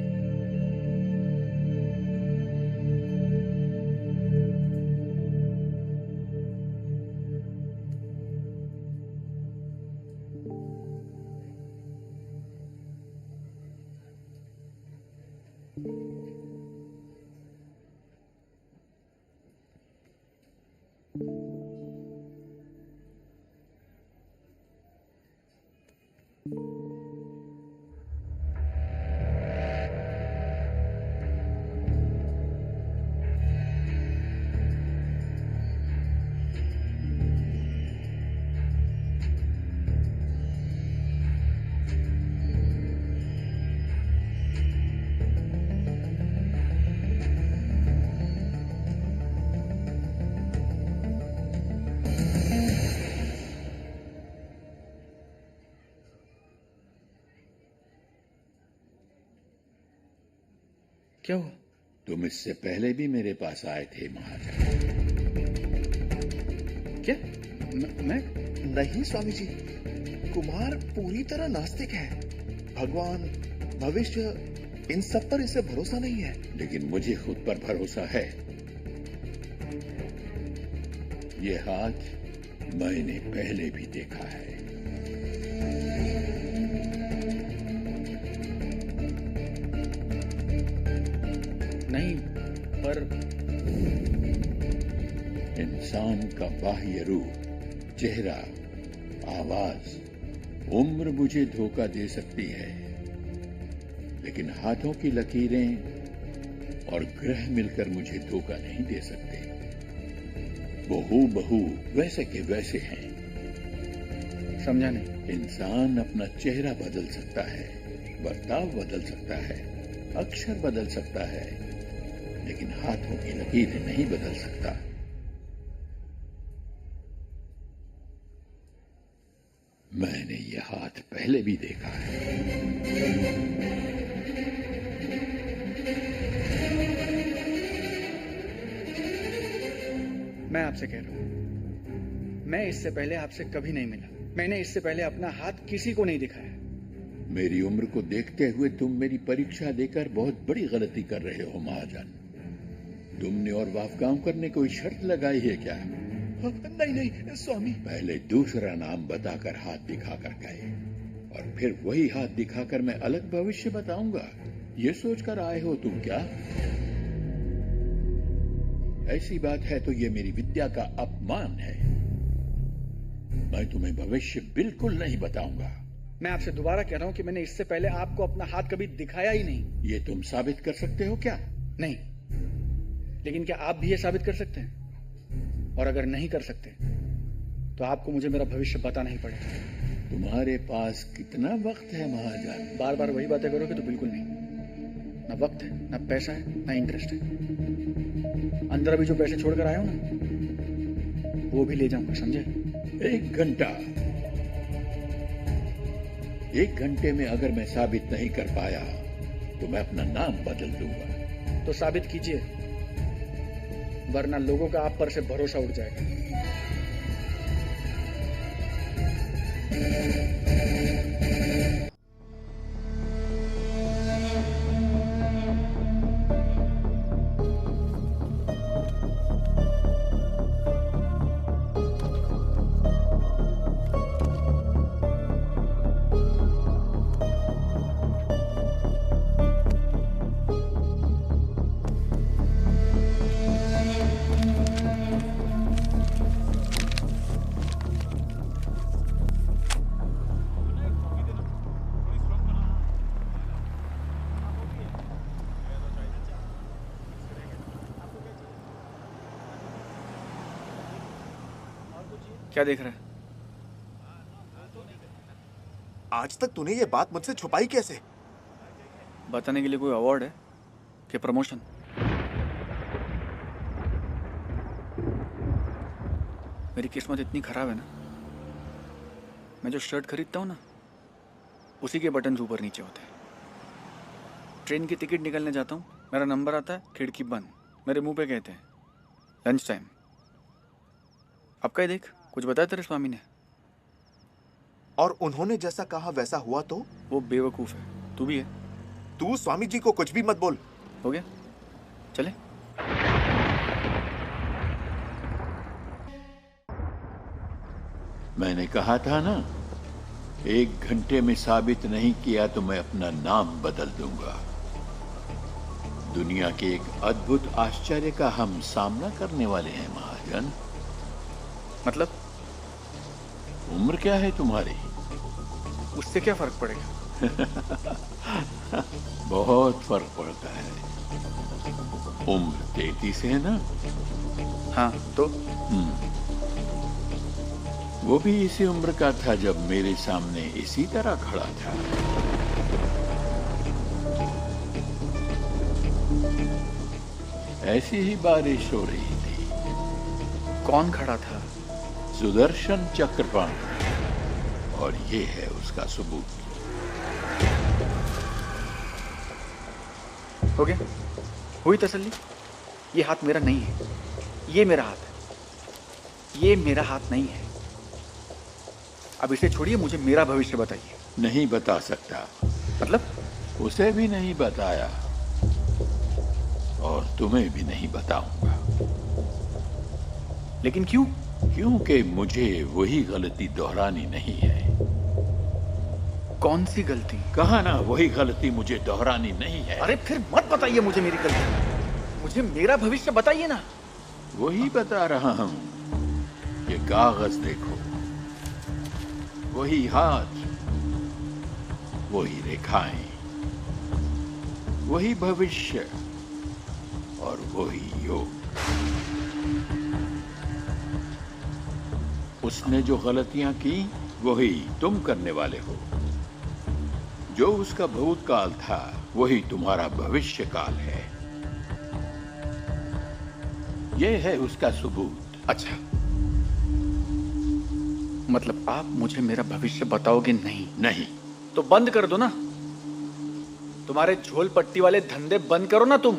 क्या हुआ? तुम इससे पहले भी मेरे पास आए थे महाराज। क्या? मैं नहीं स्वामी जी, कुमार पूरी तरह नास्तिक है। भगवान, भविष्य, इन सब पर इसे भरोसा नहीं है। लेकिन मुझे खुद पर भरोसा है। ये हाथ मैंने पहले भी देखा है। नहीं, पर इंसान का बाह्य रूप, चेहरा, आवाज, उम्र मुझे धोखा दे सकती है, लेकिन हाथों की लकीरें और ग्रह मिलकर मुझे धोखा नहीं दे सकते। वो हूबहू वैसे के वैसे हैं। समझा नहीं। इंसान अपना चेहरा बदल सकता है, बर्ताव बदल सकता है, अक्षर बदल सकता है, लेकिन हाथों की लकीरें नहीं बदल सकता। मैंने यह हाथ पहले भी देखा है। आपसे कह रहा हूँ, मैं इससे पहले आपसे कभी नहीं मिला। मैंने इससे पहले अपना हाथ किसी को नहीं दिखाया। मेरी उम्र को देखते हुए तुम मेरी परीक्षा देकर बहुत बड़ी गलती कर रहे हो महाजन। तुमने और वाफगांव करने कोई शर्त लगाई है क्या? नहीं नहीं स्वामी। पहले दूसरा नाम बताकर हाथ दिखाकर गए और फिर वही हाथ दिखाकर मैं अलग भविष्य बताऊंगा, ये सोचकर आए हो तुम क्या? ऐसी बात है तो ये मेरी विद्या का अपमान है। मैं तुम्हें भविष्य बिल्कुल नहीं बताऊंगा। मैं आपसे दोबारा कह रहा हूं कि मैंने इससे पहले आपको अपना हाथ कभी दिखाया ही नहीं। ये तुम साबित कर सकते हो क्या? नहीं, लेकिन क्या आप भी ये साबित कर सकते हैं? और अगर नहीं कर सकते तो आपको मुझे मेरा भविष्य बताना ही पड़ेगा। तुम्हारे पास कितना वक्त है महाजन? बार बार वही बातें करोगे तो बिल्कुल नहीं। ना वक्त है, ना पैसा है, ना इंटरेस्ट है। अंदर अभी जो पैसे छोड़कर आया हूं ना, वो भी ले जाऊंगा, समझे? 1 घंटा। 1 घंटे में अगर मैं साबित नहीं कर पाया तो मैं अपना नाम बदल दूंगा। तो साबित कीजिए, वरना लोगों का आप पर से भरोसा उठ जाएगा। क्या देख रहा है? आज तक तूने ये बात मुझसे छुपाई कैसे? बताने के लिए कोई अवार्ड है कि प्रमोशन? मेरी किस्मत इतनी खराब है ना, मैं जो शर्ट खरीदता हूँ ना, उसी के बटन ऊपर नीचे होते हैं। ट्रेन की टिकट निकलने जाता हूँ, मेरा नंबर आता है, खिड़की बंद, मेरे मुंह पे कहते हैं लंच टाइम। अब क्या देख, कुछ बताया तेरे स्वामी ने? और उन्होंने जैसा कहा वैसा हुआ तो? वो बेवकूफ है, तू भी है। तू स्वामी जी को कुछ भी मत बोल। हो गया, चले। मैंने कहा था ना, 1 घंटे में साबित नहीं किया तो मैं अपना नाम बदल दूंगा। दुनिया के एक अद्भुत आश्चर्य का हम सामना करने वाले हैं महाजन। मतलब? उम्र क्या है तुम्हारी? उससे क्या फर्क पड़ेगा? बहुत फर्क पड़ता है। उम्र 33 है ना? हाँ, तो? वो भी इसी उम्र का था जब मेरे सामने इसी तरह खड़ा था। ऐसी ही बारिश हो रही थी। कौन खड़ा था? सुदर्शन चक्रपाण, और ये है उसका सबूत। हो गया, हुई तसल्ली? ये हाथ मेरा नहीं है, ये मेरा हाथ है। ये मेरा हाथ नहीं है। अब इसे छोड़िए, मुझे मेरा भविष्य बताइए। नहीं बता सकता। मतलब? उसे भी नहीं बताया और तुम्हें भी नहीं बताऊंगा। लेकिन क्यों? क्योंकि मुझे वही गलती दोहरानी नहीं है। कौन सी गलती? कहा ना, वही गलती मुझे दोहरानी नहीं है। अरे फिर मत बताइए मुझे मेरी गलती, मुझे मेरा भविष्य बताइए ना। वही बता रहा हूं। ये कागज देखो, वही हाथ, वही रेखाएं, वही भविष्य और वही योग। उसने जो गलतियां की वही तुम करने वाले हो। जो उसका भूतकाल था वही तुम्हारा भविष्य काल है। यह है उसका सबूत। अच्छा, मतलब आप मुझे मेरा भविष्य बताओगे नहीं? नहीं। तो बंद कर दो ना, तुम्हारे झोल पट्टी वाले धंधे बंद करो ना तुम।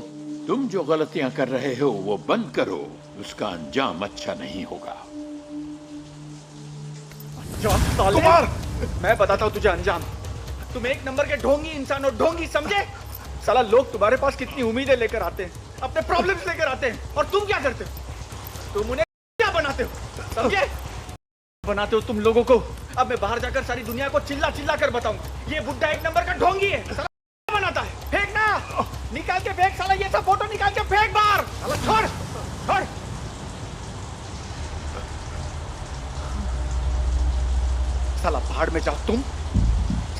तुम जो गलतियां कर रहे हो वो बंद करो, उसका अंजाम अच्छा नहीं होगा। कुमार, मैं बताता हूँ तुझे अंजाम। तुम एक नंबर के ढोंगी इंसान हो, ढोंगी, समझे? साला लोग तुम्हारे पास कितनी उम्मीदें लेकर आते हैं, अपने प्रॉब्लम्स लेकर आते हैं, और तुम क्या करते हो? तुम उन्हें क्या बनाते हो, समझे? बनाते हो तुम लोगों को। अब मैं बाहर जाकर सारी दुनिया को चिल्ला चिल्ला कर बताऊंगा, ये बुड्ढा एक नंबर का ढोंगी है। साला बनाता है। फेंकना, निकाल के फेंक साला, ये सब फोटो निकाल के फेंक बाहर। साला छोड़ छोड़। साला भाड़ में जाओ तुम,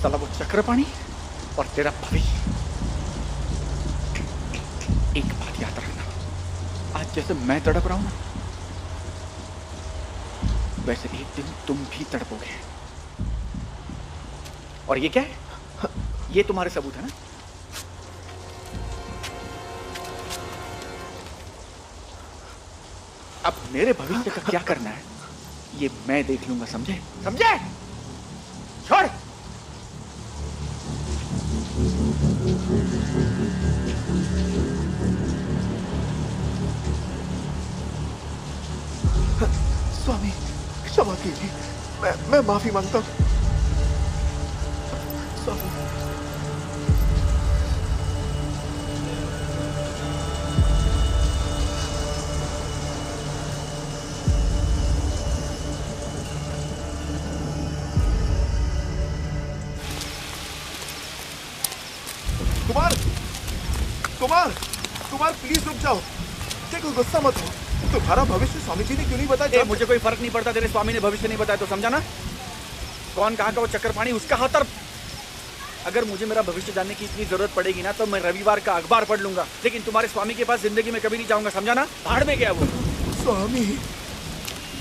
साला वो चक्रपाणी और तेरा भविष्य। एक बात याद रखना, आज जैसे मैं तड़प रहा हूं ना, वैसे एक दिन तुम भी तड़पोगे। और ये क्या है? ये तुम्हारे सबूत है ना? अब मेरे भविष्य का क्या करना है ये मैं देख लूंगा, समझे? समझे? छोड़। स्वामी क्षमा कीजिए, मैं माफी मांगता हूँ। स्वामी, कुमार कुमार कुमार प्लीज रुक जाओ। देखो गुस्सा मत हो, तुम्हारा भविष्य स्वामी जी ने क्यों नहीं बताया? मुझे कोई फर्क नहीं पड़ता, तेरे स्वामी ने भविष्य नहीं बताया तो, समझा ना? कौन कहाँ का वो चक्रपाणी, उसका हाथ। अगर मुझे मेरा भविष्य जानने की इतनी जरूरत पड़ेगी ना तो मैं रविवार का अखबार पढ़ लूंगा, लेकिन तुम्हारे स्वामी के पास जिंदगी में कभी नहीं जाऊंगा, समझा ना? भाड़ में गया वो। स्वामी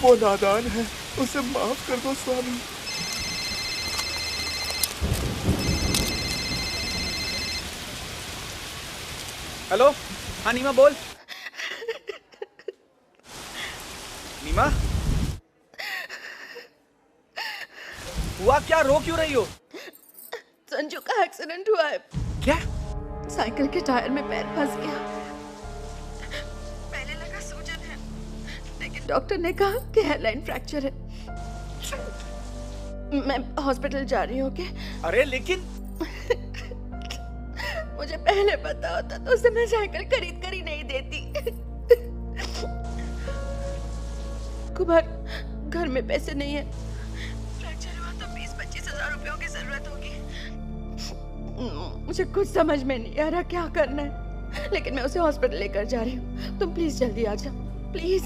वो नादान है, उसे माफ कर दो स्वामी। हेलो, हाँ नीमा बोल। नीमा, हुआ क्या? रो क्यों रही हो? संजू का एक्सीडेंट हुआ है। क्या? साइकिल के टायर में पैर फंस गया। पहले लगा सूजन है, लेकिन डॉक्टर ने कहा कि हेयरलाइन फ्रैक्चर है। मैं हॉस्पिटल जा रही हूँ। अरे लेकिन मुझे पहले पता होता तो उसे मैं साइकिल खरीद कर ही नहीं देती। कुमार, घर में पैसे नहीं है। फ्रैक्चर हुआ तो 20-25 हजार रुपयों की जरूरत होगी। मुझे कुछ समझ में नहीं आ रहा क्या करना है, लेकिन मैं उसे हॉस्पिटल लेकर जा रही हूँ। तुम प्लीज जल्दी आ जाओ, प्लीज।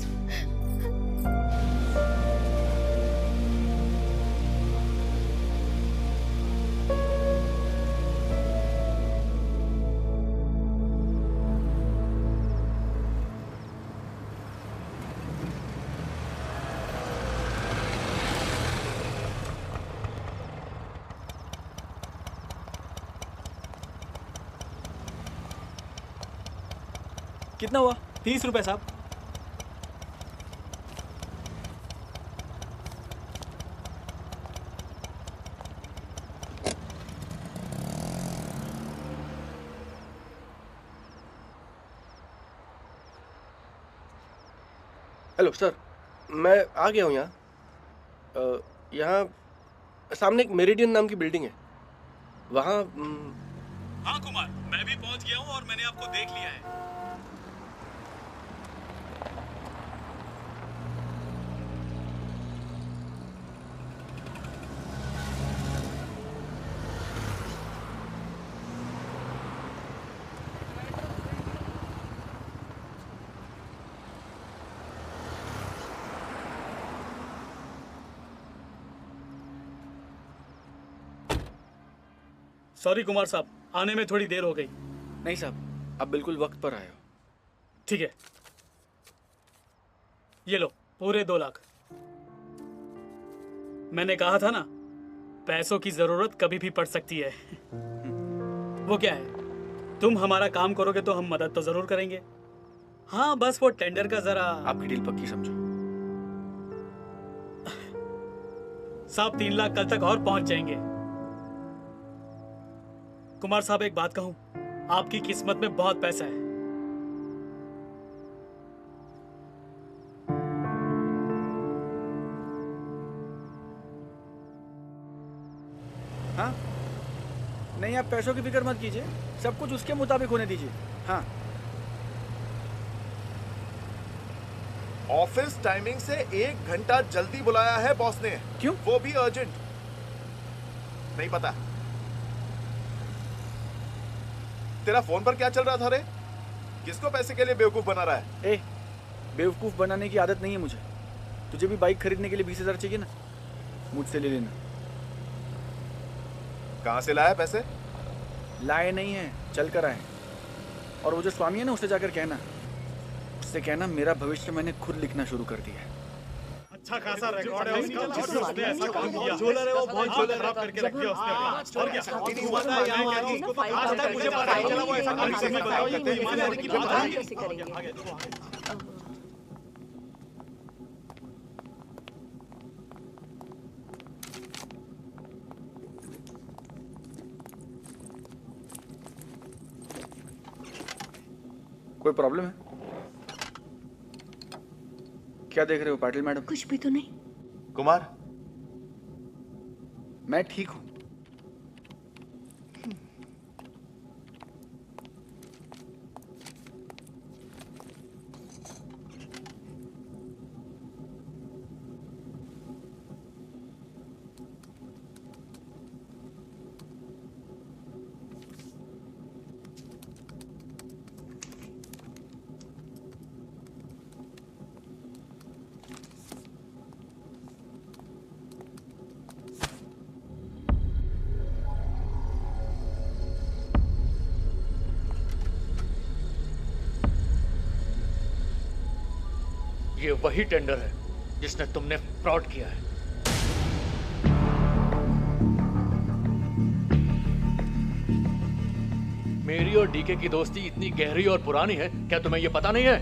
कितना हुआ? 30 रुपए साहब। हेलो सर, मैं आ गया हूँ यहाँ। यहाँ सामने एक मेरिडियन नाम की बिल्डिंग है, वहाँ। हाँ कुमार, मैं भी पहुंच गया हूँ और मैंने आपको देख लिया है। सॉरी कुमार साहब, आने में थोड़ी देर हो गई। नहीं साहब, आप बिल्कुल वक्त पर आए हो। ठीक है, ये लो पूरे 2 लाख। मैंने कहा था ना, पैसों की जरूरत कभी भी पड़ सकती है। वो क्या है, तुम हमारा काम करोगे तो हम मदद तो जरूर करेंगे। हाँ बस वो टेंडर का जरा। आपकी डील पक्की समझो। साहब 3 लाख कल तक और पहुंच जाएंगे। कुमार साहब एक बात कहूं, आपकी किस्मत में बहुत पैसा है, आप पैसों की फिक्र मत कीजिए, सब कुछ उसके मुताबिक होने दीजिए। हाँ, ऑफिस टाइमिंग से 1 घंटा जल्दी बुलाया है बॉस ने। क्यों? वो भी अर्जेंट। नहीं पता? तेरा फोन पर क्या चल रहा था रे? किसको पैसे के लिए बेवकूफ बना रहा है? ए, बेवकूफ बनाने की आदत नहीं है मुझे। तुझे भी बाइक खरीदने के लिए 20,000 चाहिए ना, मुझसे ले लेना। कहां से लाया पैसे? लाए नहीं है, चल कर आए। और वो जो स्वामी है ना, उससे जाकर कहना, उससे कहना मेरा भविष्य मैंने खुद लिखना शुरू कर दिया है। अच्छा खासा रिकॉर्ड है उसका, उसने ऐसा काम किया। झोला रे वो बहुत झोला खराब करके रख दिया उसने। और क्या हुआ था यहाँ क्या उसको तो आज तक मुझे पता नहीं चला वो ऐसा काम कैसे बताओ, ये ईमानदारी की बात है। कैसे करेंगे? कोई प्रॉब्लम है? क्या देख रहे हो पाटिल मैडम? कुछ भी तो नहीं। कुमार, मैं ठीक हूं। ये वही टेंडर है जिसने तुमने फ्रॉड किया है। मेरी और डीके की दोस्ती इतनी गहरी और पुरानी है, क्या तुम्हें यह पता नहीं है?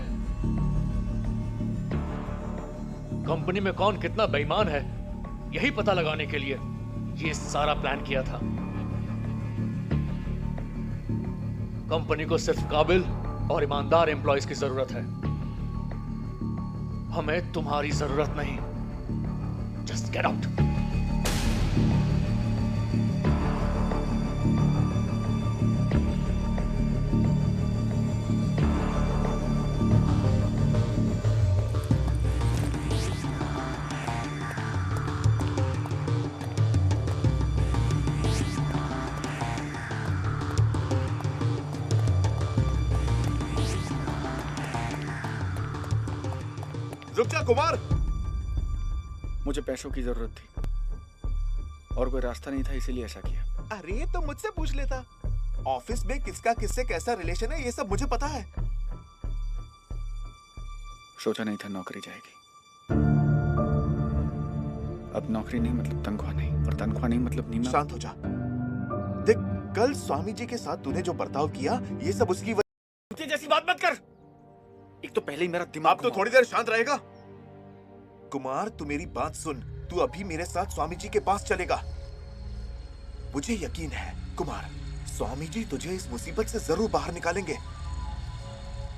कंपनी में कौन कितना बेईमान है, यही पता लगाने के लिए ये सारा प्लान किया था। कंपनी को सिर्फ काबिल और ईमानदार एम्प्लॉयज की जरूरत है, हमें तुम्हारी जरूरत नहीं। Just get out. रुक जा कुमार। मुझे पैसों की जरूरत थी और कोई रास्ता नहीं था, इसीलिए ऐसा किया। अरे तो मुझसे पूछ लेता। ऑफिस में किसका किससे कैसा रिलेशन है ये सब मुझे पता है। सोचा नहीं था नौकरी जाएगी। अब नौकरी नहीं मतलब तनख्वाह नहीं, और तनख्वाह नहीं मतलब नीमा। शांत हो जा। देख, कल स्वामी जी के साथ तूने जो बर्ताव किया ये सब उसकी वजह। जैसी बात मत कर। एक तो पहले ही मेरा दिमाग। अब तो थोड़ी देर शांत रहेगा। कुमार, तू मेरी बात सुन। तू अभी मेरे साथ स्वामी जी के पास चलेगा। मुझे यकीन है कुमार, स्वामी जी तुझे इस मुसीबत से जरूर बाहर निकालेंगे।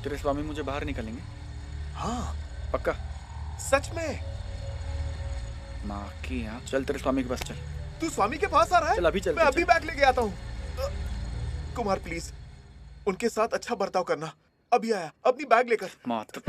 तेरे स्वामी मुझे बाहर निकालेंगे? हाँ पक्का? सच में। माँ की यहाँ। चल तेरे स्वामी के पास चल। तू स्वामी के पास आ रहा है? चल अभी चल। मैं अभी बैग लेके आता हूँ। कुमार प्लीज उनके साथ अच्छा बर्ताव करना। अभी आया, अपनी बैग लेकर। मात।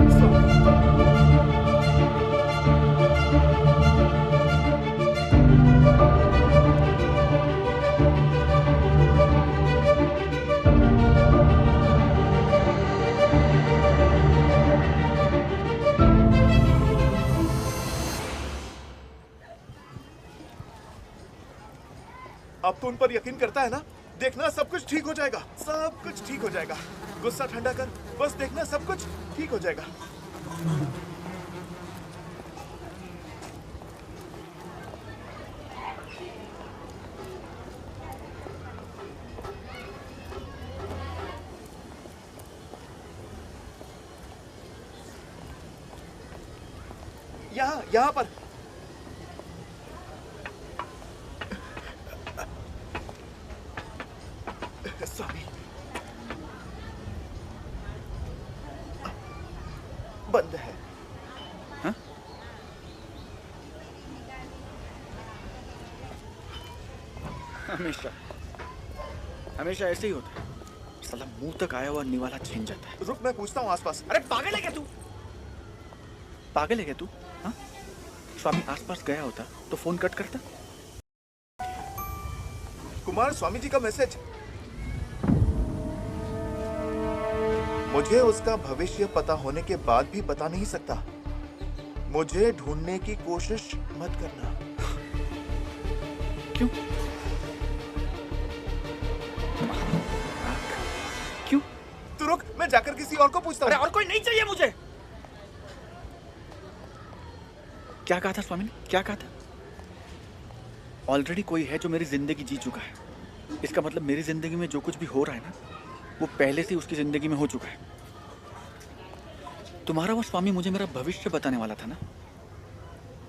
अब तो उन पर यकीन करता है ना? देखना सब कुछ ठीक हो जाएगा, सब कुछ ठीक हो जाएगा। गुस्सा ठंडा कर, बस देखना सब कुछ ठीक हो जाएगा। यहाँ पर। स्वामी, बंद है। हाँ? हमेशा हमेशा ऐसे ही होता है, साला मुंह तक आया हुआ निवाला छिन जाता है। रुक, मैं पूछता हूँ आसपास। अरे पागल है क्या तू? पागल है क्या तू? हाँ? स्वामी आसपास गया होता तो फोन कट करता। कुमार, स्वामी जी का मैसेज। मुझे उसका भविष्य पता होने के बाद भी बता नहीं सकता। मुझे ढूंढने की कोशिश मत करना। क्यों? क्यों? तू रुक, मैं जाकर किसी और को पूछता हूँ। अरे और कोई नहीं चाहिए मुझे। क्या कहा था स्वामी ने? क्या कहा था? ऑलरेडी कोई है जो मेरी जिंदगी जी चुका है। इसका मतलब मेरी जिंदगी में जो कुछ भी हो रहा है ना, वो पहले से उसकी जिंदगी में हो चुका है। तुम्हारा वो स्वामी मुझे मेरा भविष्य बताने वाला था ना,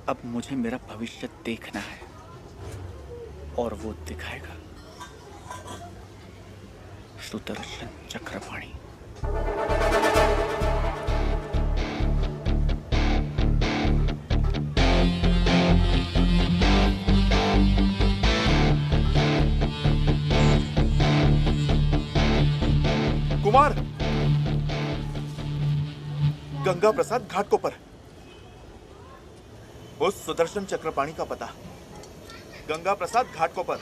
अब मुझे मेरा भविष्य देखना है और वो दिखाएगा। सुदर्शन चक्रपाणी। कुमार, गंगा प्रसाद घाटकोपर, उस सुदर्शन चक्रपाणी का पता। गंगा प्रसाद घाटकोपर।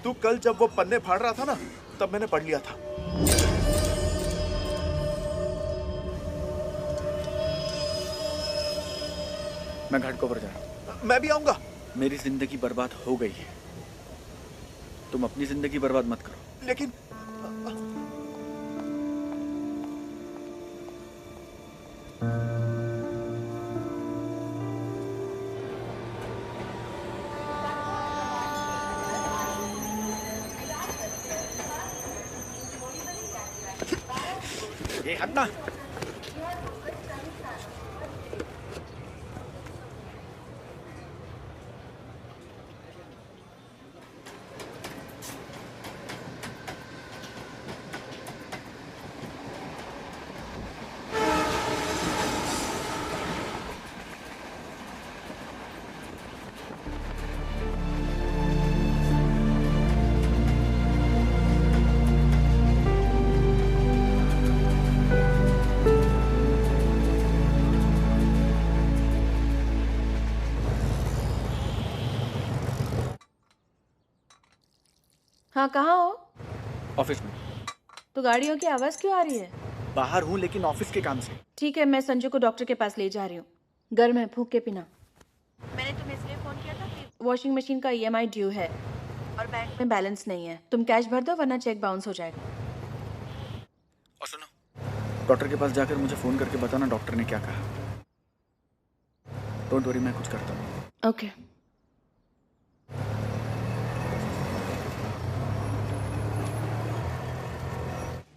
तू कल जब वो पन्ने फाड़ रहा था ना, तब मैंने पढ़ लिया था। मैं घाटकोपर जा रहा हूं। मैं भी आऊंगा। मेरी जिंदगी बर्बाद हो गई है, तुम अपनी जिंदगी बर्बाद मत करो। लेकिन ये हटना। हाँ, कहाँ हो? ऑफिस में। तो गाड़ियों की आवाज क्यों आ रही है? बाहर हूँ लेकिन ऑफिस के काम से। ठीक है, मैं संजू को डॉक्टर के पास ले जा रही हूँ। गर्म है, फूंक के पीना। मैंने तुम्हें इसलिए फोन किया था कि वॉशिंग मशीन का EMI ड्यू है और बैंक में बैलेंस नहीं है। तुम कैश भर दो वरना चेक बाउंस हो जाएगा। और सुनो, डॉक्टर के पास जाकर मुझे फोन करके बताना डॉक्टर ने क्या कहा। डोंट वरी, मैं कुछ करता हूँ। ओके।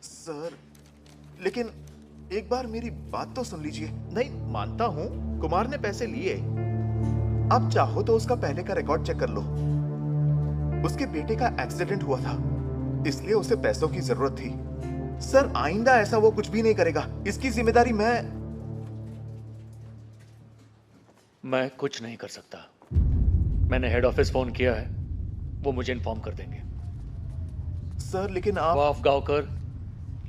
सर, लेकिन एक बार मेरी बात तो सुन लीजिए। नहीं, मानता हूं कुमार ने पैसे लिए। आप चाहो तो उसका पहले का रिकॉर्ड चेक कर लो। उसके बेटे का एक्सीडेंट हुआ था, इसलिए उसे पैसों की जरूरत थी। सर, आइंदा ऐसा वो कुछ भी नहीं करेगा। इसकी जिम्मेदारी मैं कुछ नहीं कर सकता। मैंने हेड ऑफिस फोन किया है, वो मुझे इन्फॉर्म कर देंगे। सर, लेकिन आप ऑफ गावकर,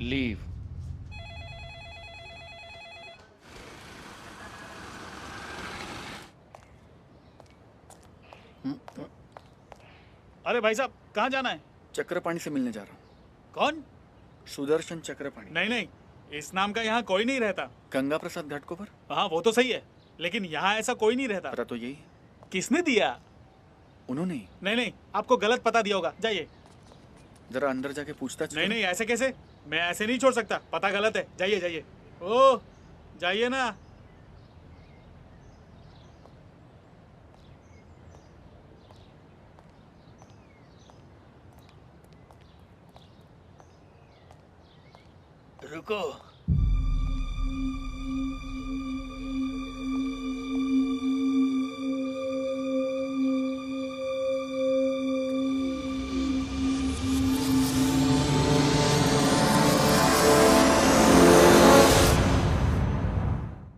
लीव। अरे भाई साहब, कहाँ जाना है? चक्रपाणी से मिलने जा रहा हूँ। कौन? सुदर्शन चक्रपाणी। नहीं नहीं, इस नाम का यहाँ कोई नहीं रहता। गंगा प्रसाद घाटकोपर। हाँ, वो तो सही है, लेकिन यहाँ ऐसा कोई नहीं रहता। पता तो यही। किसने दिया? उन्होंने ही। नहीं नहीं, आपको गलत पता दिया होगा। जाइए। जरा अंदर जाके पूछताछ नहीं करो। नहीं, ऐसे कैसे? मैं ऐसे नहीं छोड़ सकता, पता गलत है। जाइए जाइए। ओह, जाइए ना। रुको।